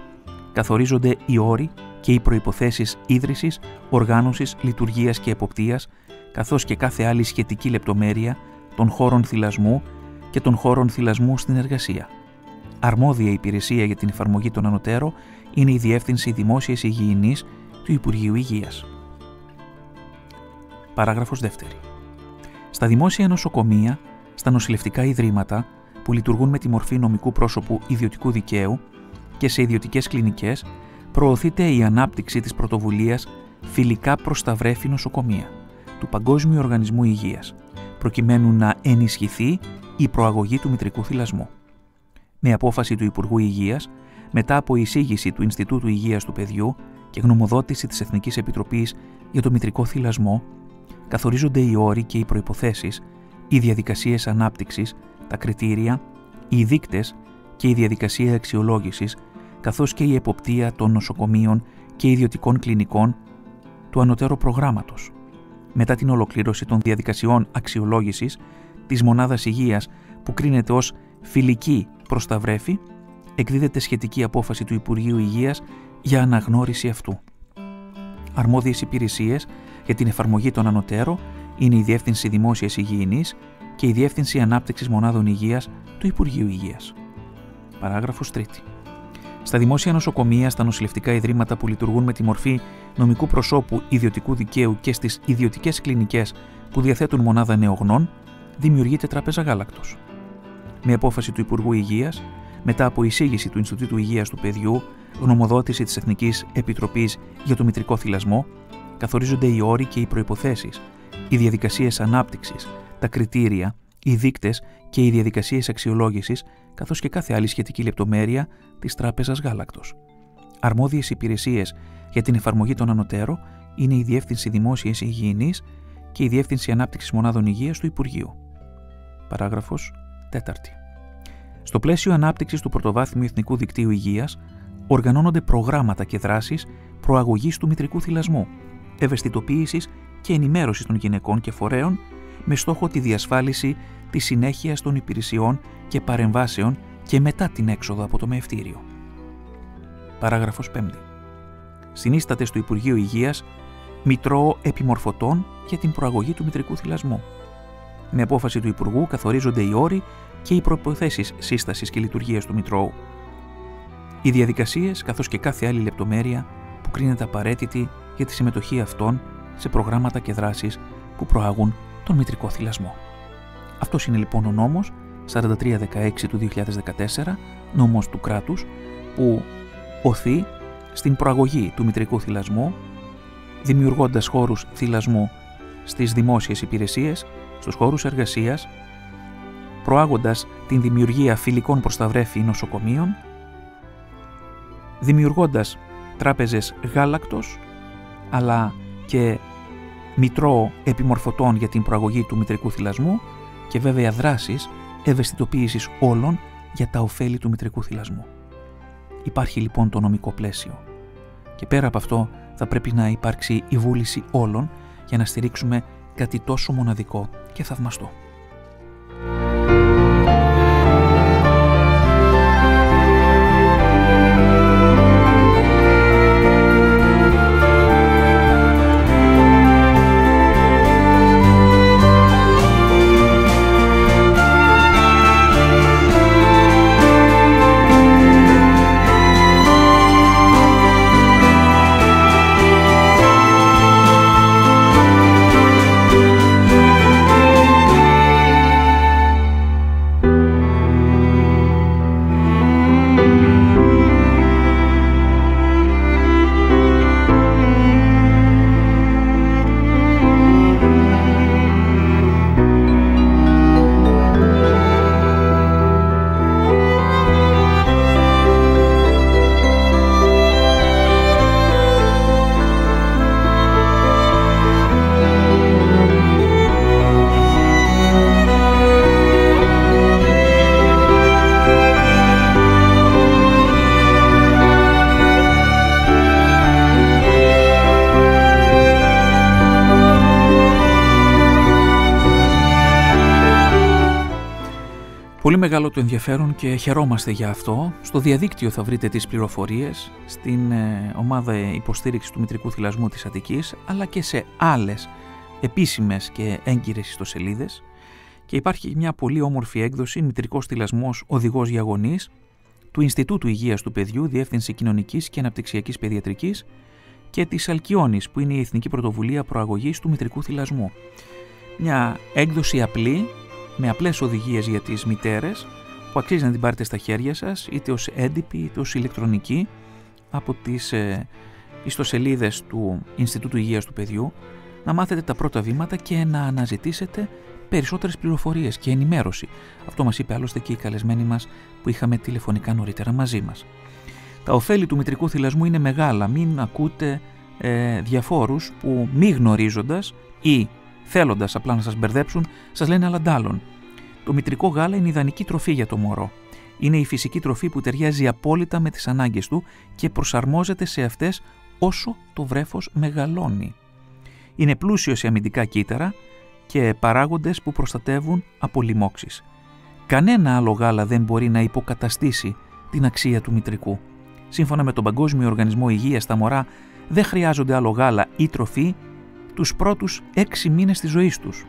καθορίζονται οι όροι και οι προϋποθέσεις ίδρυσης, οργάνωσης, λειτουργίας και εποπτείας, καθώς και κάθε άλλη σχετική λεπτομέρεια των χώρων θυλασμού και των χώρων θυλασμού στην εργασία. Αρμόδια υπηρεσία για την εφαρμογή των ανωτέρω είναι η Διεύθυνση Δημόσιας Υγιεινής του Υπουργείου Υγείας. Παράγραφος 2. Στα δημόσια νοσοκομεία, στα νοσηλευτικά ιδρύματα που λειτουργούν με τη μορφή νομικού πρόσωπου ιδιωτικού δικαίου και σε ιδιωτικές κλινικές, προωθείται η ανάπτυξη της πρωτοβουλίας φιλικά προς τα βρέφη νοσοκομεία του Παγκόσμιου Οργανισμού Υγείας, προκειμένου να ενισχυθεί η προαγωγή του μητρικού θυλασμού. Με απόφαση του Υπουργού Υγείας, μετά από εισήγηση του Ινστιτούτου Υγείας του Παιδιού και γνωμοδότηση της Εθνικής Επιτροπής για το Μητρικό Θυλασμό, καθορίζονται οι όροι και οι προϋποθέσεις, οι διαδικασίες ανάπτυξης, τα κριτήρια, οι δείκτες και η διαδικασία αξιολόγησης, καθώς και η εποπτεία των νοσοκομείων και ιδιωτικών κλινικών του ανωτέρω προγράμματος. Μετά την ολοκλήρωση των διαδικασιών αξιολόγησης της μονάδας υγείας που κρίνεται ως φιλική προς τα βρέφη, εκδίδεται σχετική απόφαση του Υπουργείου Υγείας για αναγνώριση αυτού. Αρμόδιες υπηρεσίες για την εφαρμογή των ανωτέρω είναι η Διεύθυνση Δημόσιας Υγιεινής και η Διεύθυνση Ανάπτυξης Μονάδων Υγείας του Υπουργείου Υγείας. Παράγραφος 3. Στα δημόσια νοσοκομεία, στα νοσηλευτικά ιδρύματα που λειτουργούν με τη μορφή νομικού προσώπου ιδιωτικού δικαίου και στις ιδιωτικές κλινικές που διαθέτουν μονάδα νεογνών, δημιουργείται τράπεζα γάλακτος. Με απόφαση του Υπουργού Υγείας, μετά από εισήγηση του Ινστιτούτου Υγείας του Παιδιού, γνωμοδότηση της Εθνικής Επιτροπής για το Μητρικό Θυλασμό, καθορίζονται οι όροι και οι προϋποθέσεις, οι διαδικασίες ανάπτυξης, τα κριτήρια, οι δείκτες και οι διαδικασίες αξιολόγησης, καθώς και κάθε άλλη σχετική λεπτομέρεια της τράπεζας γάλακτος. Αρμόδιες υπηρεσίες για την εφαρμογή των ανωτέρω είναι η Διεύθυνση Δημόσιας Υγιεινής και η Διεύθυνση Ανάπτυξης Μονάδων Υγείας του Υπουργείου. Παράγραφος 4. Στο πλαίσιο ανάπτυξης του πρωτοβάθμιου Εθνικού Δικτύου Υγείας, οργανώνονται προγράμματα και δράσεις προαγωγής του μητρικού θυλασμού, ευαισθητοποίησης και ενημέρωσης των γυναικών και φορέων με στόχο τη διασφάλιση της συνέχειας των υπηρεσιών και παρεμβάσεων και μετά την έξοδο από το μεευτήριο. Παράγραφος 5. Συνίσταται στο Υπουργείο Υγείας Μητρό Επιμορφωτών για την προαγωγή του μητρικού θυλασμού. Με απόφαση του Υπουργού καθορίζονται οι όροι και οι προϋποθέσεις σύστασης και λειτουργίας του Μητρώου, οι διαδικασίες καθώς και κάθε άλλη λεπτομέρεια που κρίνεται απαραίτητη για τη συμμετοχή αυτών σε προγράμματα και δράσεις που προάγουν τον μητρικό θυλασμό. Αυτός είναι λοιπόν ο νόμος 4316 του 2014, νόμος του κράτους, που οθεί στην προαγωγή του μητρικού θυλασμού, δημιουργώντας χώρους θυλασμού στις δημόσιες υπηρεσίες, στους χώρους εργασίας, προάγοντας την δημιουργία φιλικών προς τα βρέφη νοσοκομείων, δημιουργώντας τράπεζες γάλακτος, αλλά και μητρό επιμορφωτών για την προαγωγή του μητρικού θυλασμού και βέβαια δράσεις ευαισθητοποίησης όλων για τα ωφέλη του μητρικού θυλασμού. Υπάρχει λοιπόν το νομικό πλαίσιο. Και πέρα από αυτό θα πρέπει να υπάρξει η βούληση όλων για να στηρίξουμε κάτι τόσο μοναδικό και θαυμαστό. Πολύ μεγάλο το ενδιαφέρον και χαιρόμαστε για αυτό. Στο διαδίκτυο θα βρείτε τις πληροφορίες στην ομάδα υποστήριξης του μητρικού θυλασμού της Αττικής, αλλά και σε άλλες επίσημες και έγκυρες ιστοσελίδες. Και υπάρχει μια πολύ όμορφη έκδοση, μητρικός θυλασμός οδηγός για γονείς, του Ινστιτούτου Υγείας του Παιδιού, Διεύθυνση Κοινωνικής και Αναπτυξιακής Παιδιατρικής, και της Αλκιόνης, που είναι η Εθνική Πρωτοβουλία Προαγωγής του Μητρικού Θυλασμού. Μια έκδοση απλή, με απλές οδηγίες για τις μητέρες, που αξίζει να την πάρετε στα χέρια σας, είτε ως έντυπη είτε ως ηλεκτρονική, από τις ιστοσελίδες του Ινστιτούτου Υγείας του Παιδιού, να μάθετε τα πρώτα βήματα και να αναζητήσετε περισσότερες πληροφορίες και ενημέρωση. Αυτό μας είπε άλλωστε και η καλεσμένη μας που είχαμε τηλεφωνικά νωρίτερα μαζί μας. Τα ωφέλη του μητρικού θυλασμού είναι μεγάλα. Μην ακούτε διαφόρους που μη γνωρίζοντας ή θέλοντας απλά να σας μπερδέψουν, σας λένε αλλαντάλλον. Το μητρικό γάλα είναι ιδανική τροφή για το μωρό. Είναι η φυσική τροφή που ταιριάζει απόλυτα με τις ανάγκες του και προσαρμόζεται σε αυτές όσο το βρέφος μεγαλώνει. Είναι πλούσιο σε αμυντικά κύτταρα και παράγοντες που προστατεύουν από λοιμώξεις. Κανένα άλλο γάλα δεν μπορεί να υποκαταστήσει την αξία του μητρικού. Σύμφωνα με τον Παγκόσμιο Οργανισμό Υγείας, τα μωρά δεν χρειάζονται άλλο γάλα ή τροφή τους πρώτους 6 μήνες της ζωής τους.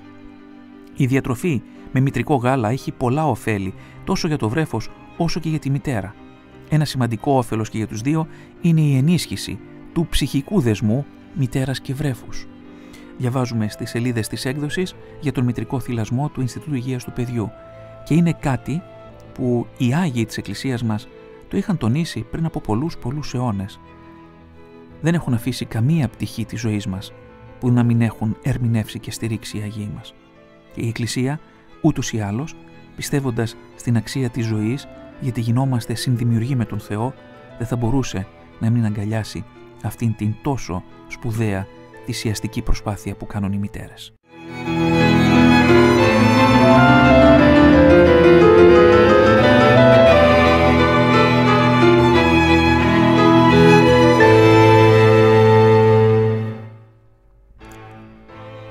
Η διατροφή με μητρικό γάλα έχει πολλά ωφέλη, τόσο για το βρέφος όσο και για τη μητέρα. Ένα σημαντικό όφελος και για τους δύο είναι η ενίσχυση του ψυχικού δεσμού μητέρας και βρέφους. Διαβάζουμε στις σελίδες της έκδοσης για τον μητρικό θυλασμό του Ινστιτούτου Υγείας του Παιδιού, και είναι κάτι που οι Άγιοι της Εκκλησίας μας το είχαν τονίσει πριν από πολλούς αιώνες. Δεν έχουν αφήσει καμία πτυχή της ζωής μας που να μην έχουν ερμηνεύσει και στηρίξει οι Αγίοι μας. Και η Εκκλησία, ούτως ή άλλως, πιστεύοντας στην αξία της ζωής, γιατί γινόμαστε συνδημιουργοί με τον Θεό, δεν θα μπορούσε να μην αγκαλιάσει αυτήν την τόσο σπουδαία θυσιαστική προσπάθεια που κάνουν οι μητέρες.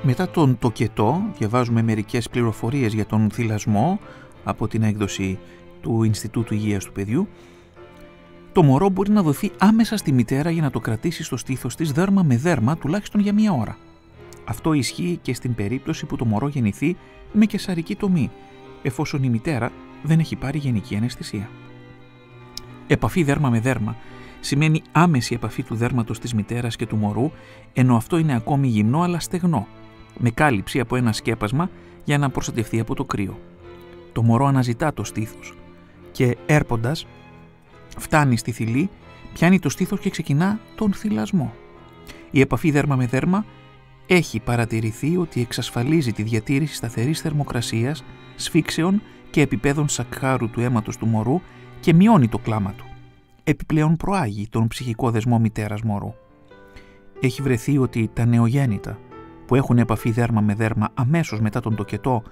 Μετά τον τοκετό, διαβάζουμε μερικές πληροφορίες για τον θυλασμό από την έκδοση του Ινστιτούτου Υγείας του Παιδιού. Το μωρό μπορεί να δοθεί άμεσα στη μητέρα για να το κρατήσει στο στήθος της δέρμα με δέρμα τουλάχιστον για 1 ώρα. Αυτό ισχύει και στην περίπτωση που το μωρό γεννηθεί με καισαρική τομή, εφόσον η μητέρα δεν έχει πάρει γενική αναισθησία. Επαφή δέρμα με δέρμα σημαίνει άμεση επαφή του δέρματος της μητέρας και του μωρού, ενώ αυτό είναι ακόμη γυμνό αλλά στεγνό, με κάλυψη από ένα σκέπασμα για να προστατευτεί από το κρύο. Το μωρό αναζητά το στήθος και έρποντας φτάνει στη θηλή, πιάνει το στήθος και ξεκινά τον θυλασμό. Η επαφή δέρμα με δέρμα έχει παρατηρηθεί ότι εξασφαλίζει τη διατήρηση σταθερής θερμοκρασίας, σφίξεων και επιπέδων σακχάρου του αίματος του μωρού και μειώνει το κλάμα του. Επιπλέον προάγει τον ψυχικό δεσμό μητέρας μωρού. Έχει βρεθεί ότι τα νεογέννητα που έχουν επαφή δέρμα με δέρμα αμέσως μετά τον τοκετό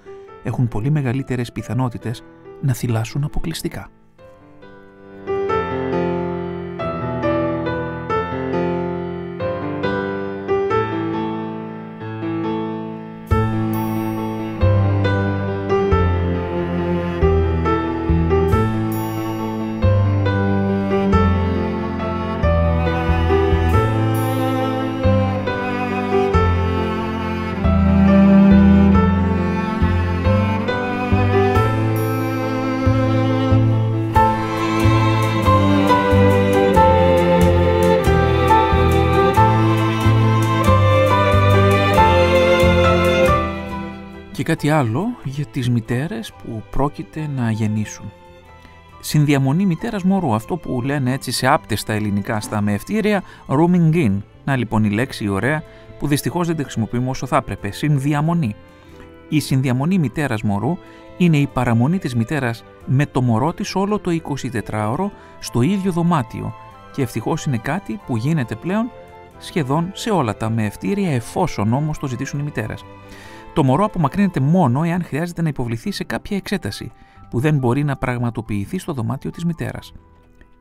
έχουν πολύ μεγαλύτερες πιθανότητες να θυλάσσουν αποκλειστικά. Και κάτι άλλο για τις μητέρες που πρόκειται να γεννήσουν. Συνδιαμονή μητέρας μωρού, αυτό που λένε έτσι σε άπτεστα ελληνικά στα μεευτήρια rooming in. Να λοιπόν η λέξη η ωραία που δυστυχώς δεν τη χρησιμοποιούμε όσο θα έπρεπε, συνδιαμονή. Η συνδιαμονή μητέρας μωρού είναι η παραμονή της μητέρας με το μωρό της όλο το 24ωρο στο ίδιο δωμάτιο και ευτυχώς είναι κάτι που γίνεται πλέον σχεδόν σε όλα τα μεευτήρια, εφόσον όμως το ζητήσουν οι μητέρες. Το μωρό απομακρύνεται μόνο εάν χρειάζεται να υποβληθεί σε κάποια εξέταση που δεν μπορεί να πραγματοποιηθεί στο δωμάτιο της μητέρας.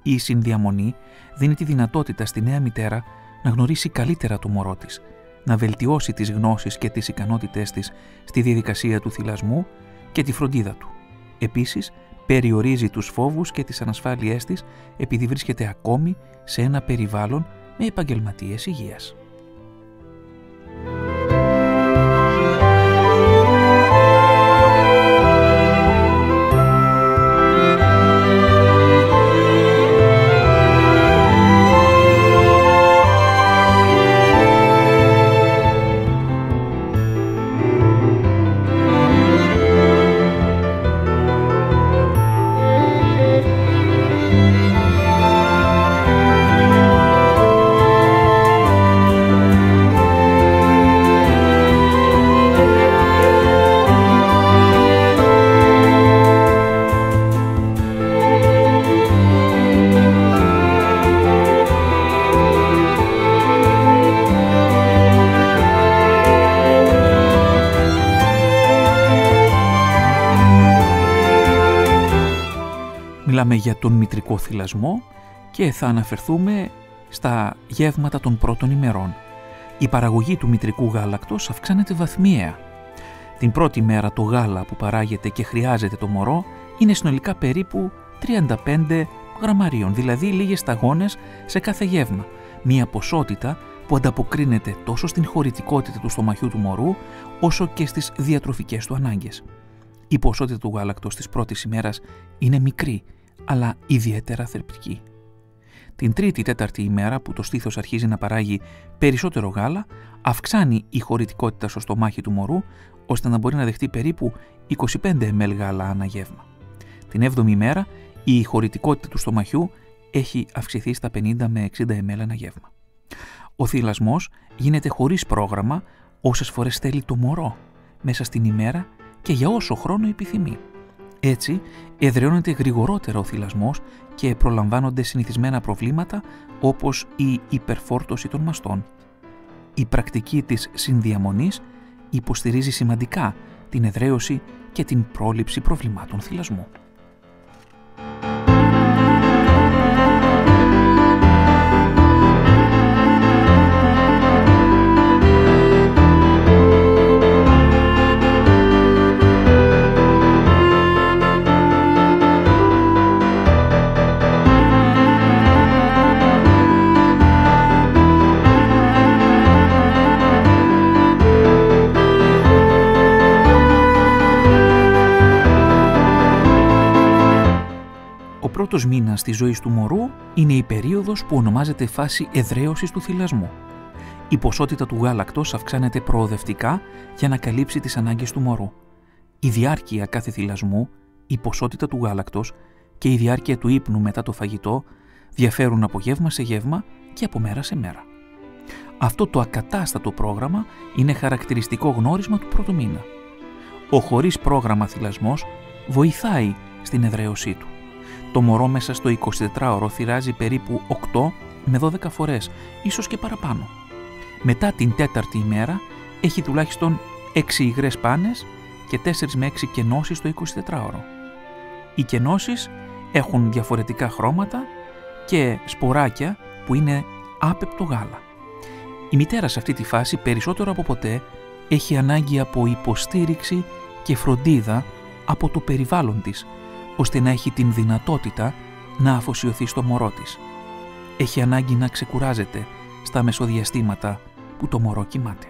Η συνδιαμονή δίνει τη δυνατότητα στη νέα μητέρα να γνωρίσει καλύτερα το μωρό της, να βελτιώσει τις γνώσεις και τις ικανότητές της στη διαδικασία του θυλασμού και τη φροντίδα του. Επίσης, περιορίζει τους φόβους και τις ανασφάλειές της επειδή βρίσκεται ακόμη σε ένα περιβάλλον με επαγγελματίες υγείας. Μιλάμε για τον μητρικό θυλασμό και θα αναφερθούμε στα γεύματα των πρώτων ημερών. Η παραγωγή του μητρικού γάλακτος αυξάνεται βαθμιαία. Την πρώτη μέρα το γάλα που παράγεται και χρειάζεται το μωρό είναι συνολικά περίπου 35 γραμμαρίων, δηλαδή λίγες σταγόνες σε κάθε γεύμα. Μία ποσότητα που ανταποκρίνεται τόσο στην χωρητικότητα του στομαχιού του μωρού όσο και στις διατροφικές του ανάγκες. Η ποσότητα του γάλακτος της πρώτης ημέρας είναι μικρή, αλλά ιδιαίτερα θρεπτική. Την τρίτη-τέταρτη ημέρα που το στήθος αρχίζει να παράγει περισσότερο γάλα, αυξάνει η χωρητικότητα στο στομάχι του μωρού, ώστε να μπορεί να δεχτεί περίπου 25 ml γάλα ανά γεύμα. Την 7η ημέρα, η χωρητικότητα του στομαχιού έχει αυξηθεί στα 50 με 60 ml ανά γεύμα. Ο θυλασμός γίνεται χωρίς πρόγραμμα όσες φορές θέλει το μωρό, μέσα στην ημέρα και για όσο χρόνο επιθυμεί. Έτσι, εδραιώνεται γρηγορότερα ο θυλασμός και προλαμβάνονται συνηθισμένα προβλήματα όπως η υπερφόρτωση των μαστών. Η πρακτική της συνδιαμονής υποστηρίζει σημαντικά την εδραίωση και την πρόληψη προβλημάτων θυλασμού. Ο πρώτος μήνας της ζωής του μωρού είναι η περίοδος που ονομάζεται φάση εδραίωσης του θυλασμού. Η ποσότητα του γάλακτος αυξάνεται προοδευτικά για να καλύψει τις ανάγκες του μωρού. Η διάρκεια κάθε θυλασμού, η ποσότητα του γάλακτος και η διάρκεια του ύπνου μετά το φαγητό διαφέρουν από γεύμα σε γεύμα και από μέρα σε μέρα. Αυτό το ακατάστατο πρόγραμμα είναι χαρακτηριστικό γνώρισμα του πρώτου μήνα. Ο χωρίς πρόγραμμα θυλασμός βοηθάει στην εδραίωσή του. Το μωρό μέσα στο 24ωρο θυράζει περίπου 8 με 12 φορές, ίσως και παραπάνω. Μετά την τέταρτη ημέρα έχει τουλάχιστον 6 υγρές πάνες και 4 με 6 κενώσεις το 24ωρο. Οι κενώσεις έχουν διαφορετικά χρώματα και σποράκια που είναι άπεπτο γάλα. Η μητέρα σε αυτή τη φάση περισσότερο από ποτέ έχει ανάγκη από υποστήριξη και φροντίδα από το περιβάλλον της, ώστε να έχει την δυνατότητα να αφοσιωθεί στο μωρό της. Έχει ανάγκη να ξεκουράζεται στα μεσοδιαστήματα που το μωρό κοιμάται.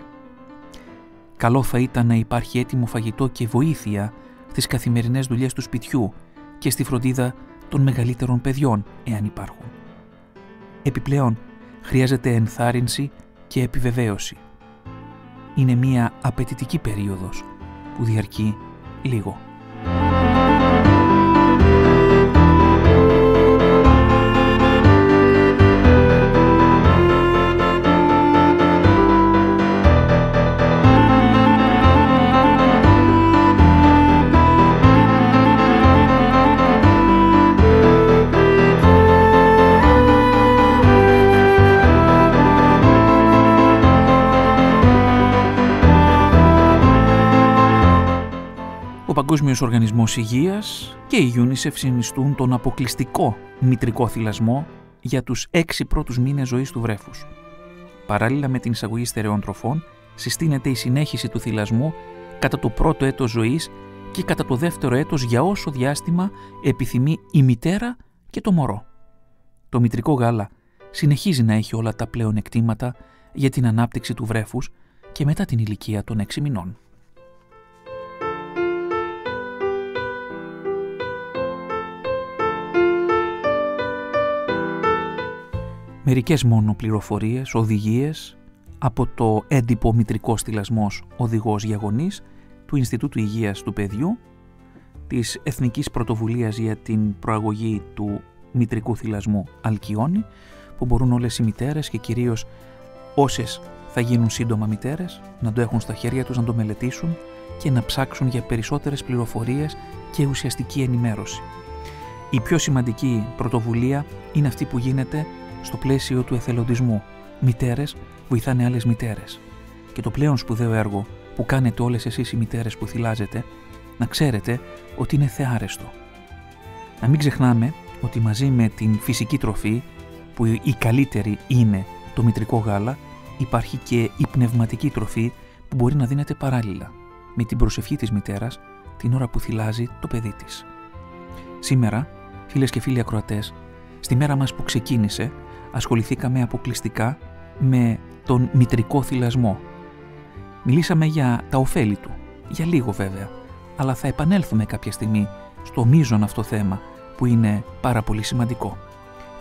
Καλό θα ήταν να υπάρχει έτοιμο φαγητό και βοήθεια στις καθημερινές δουλειές του σπιτιού και στη φροντίδα των μεγαλύτερων παιδιών, εάν υπάρχουν. Επιπλέον, χρειάζεται ενθάρρυνση και επιβεβαίωση. Είναι μια απαιτητική περίοδος που διαρκεί λίγο. Ο Παγκόσμιος Οργανισμός Υγείας και η UNICEF συνιστούν τον αποκλειστικό μητρικό θυλασμό για τους 6 πρώτους μήνες ζωής του βρέφους. Παράλληλα με την εισαγωγή στερεών τροφών, συστήνεται η συνέχιση του θυλασμού κατά το πρώτο έτος ζωής και κατά το δεύτερο έτος για όσο διάστημα επιθυμεί η μητέρα και το μωρό. Το μητρικό γάλα συνεχίζει να έχει όλα τα πλεονεκτήματα για την ανάπτυξη του βρέφους και μετά την ηλικία των 6 μηνών. Μερικές μόνο πληροφορίες, οδηγίες από το έντυπο μητρικό στυλασμός οδηγός για γονείς του Ινστιτούτου Υγείας του Παιδιού, της Εθνικής Πρωτοβουλίας για την Προαγωγή του Μητρικού Θυλασμού Αλκιόνι, που μπορούν όλες οι μητέρες και κυρίως όσες θα γίνουν σύντομα μητέρες να το έχουν στα χέρια τους, να το μελετήσουν και να ψάξουν για περισσότερες πληροφορίες και ουσιαστική ενημέρωση. Η πιο σημαντική πρωτοβουλία είναι αυτή που γίνεται στο πλαίσιο του εθελοντισμού. Μητέρες βοηθάνε άλλες μητέρες. Και το πλέον σπουδαίο έργο που κάνετε όλες εσείς οι μητέρες που θυλάζετε, να ξέρετε ότι είναι θεάρεστο. Να μην ξεχνάμε ότι μαζί με την φυσική τροφή, που η καλύτερη είναι το μητρικό γάλα, υπάρχει και η πνευματική τροφή που μπορεί να δίνεται παράλληλα με την προσευχή της μητέρας την ώρα που θυλάζει το παιδί της. Σήμερα, φίλες και φίλοι ακροατές, στη μέρα μας που ξεκίνησε, ασχοληθήκαμε αποκλειστικά με τον μητρικό θυλασμό. Μιλήσαμε για τα ωφέλη του, για λίγο βέβαια, αλλά θα επανέλθουμε κάποια στιγμή στο μείζον αυτό θέμα που είναι πάρα πολύ σημαντικό.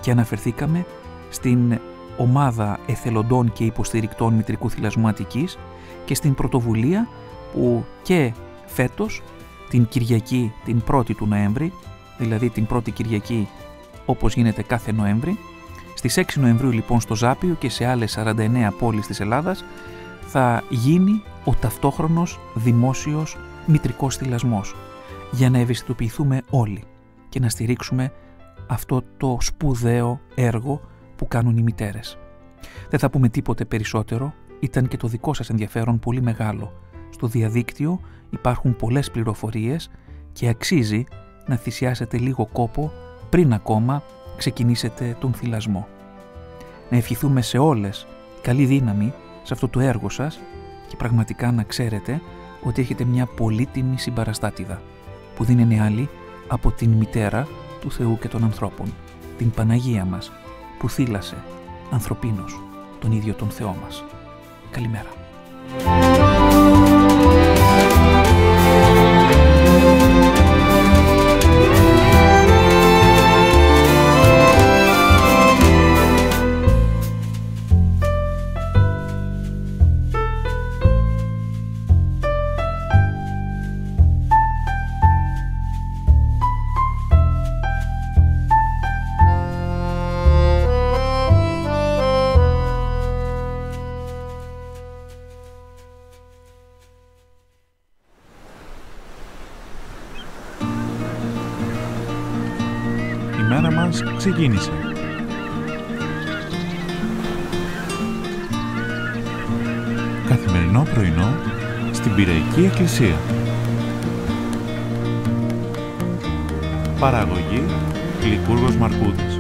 Και αναφερθήκαμε στην ομάδα εθελοντών και υποστηρικτών μητρικού θυλασμού Αττικής και στην πρωτοβουλία που και φέτος, την Κυριακή την 1η του Νοέμβρη, δηλαδή την πρώτη Κυριακή όπως γίνεται κάθε Νοέμβρη, στις 6 Νοεμβρίου λοιπόν στο Ζάπιο και σε άλλες 49 πόλεις της Ελλάδας θα γίνει ο ταυτόχρονος δημόσιος μητρικός θυλασμός, για να ευαισθητοποιηθούμε όλοι και να στηρίξουμε αυτό το σπουδαίο έργο που κάνουν οι μητέρες. Δεν θα πούμε τίποτε περισσότερο, ήταν και το δικό σας ενδιαφέρον πολύ μεγάλο. Στο διαδίκτυο υπάρχουν πολλές πληροφορίες και αξίζει να θυσιάσετε λίγο κόπο πριν ακόμα ξεκινήσετε τον θυλασμό. Να ευχηθούμε σε όλες καλή δύναμη σε αυτό το έργο σας και πραγματικά να ξέρετε ότι έχετε μια πολύτιμη συμπαραστάτηδα που δεν είναι άλλη από την μητέρα του Θεού και των ανθρώπων, την Παναγία μας που θύλασε ανθρωπίνος τον ίδιο τον Θεό μας. Καλημέρα. Η μέρα μας ξεκίνησε. Καθημερινό πρωινό στην Πειραϊκή Εκκλησία. Παραγωγή Λικούργος Μαρκούδης.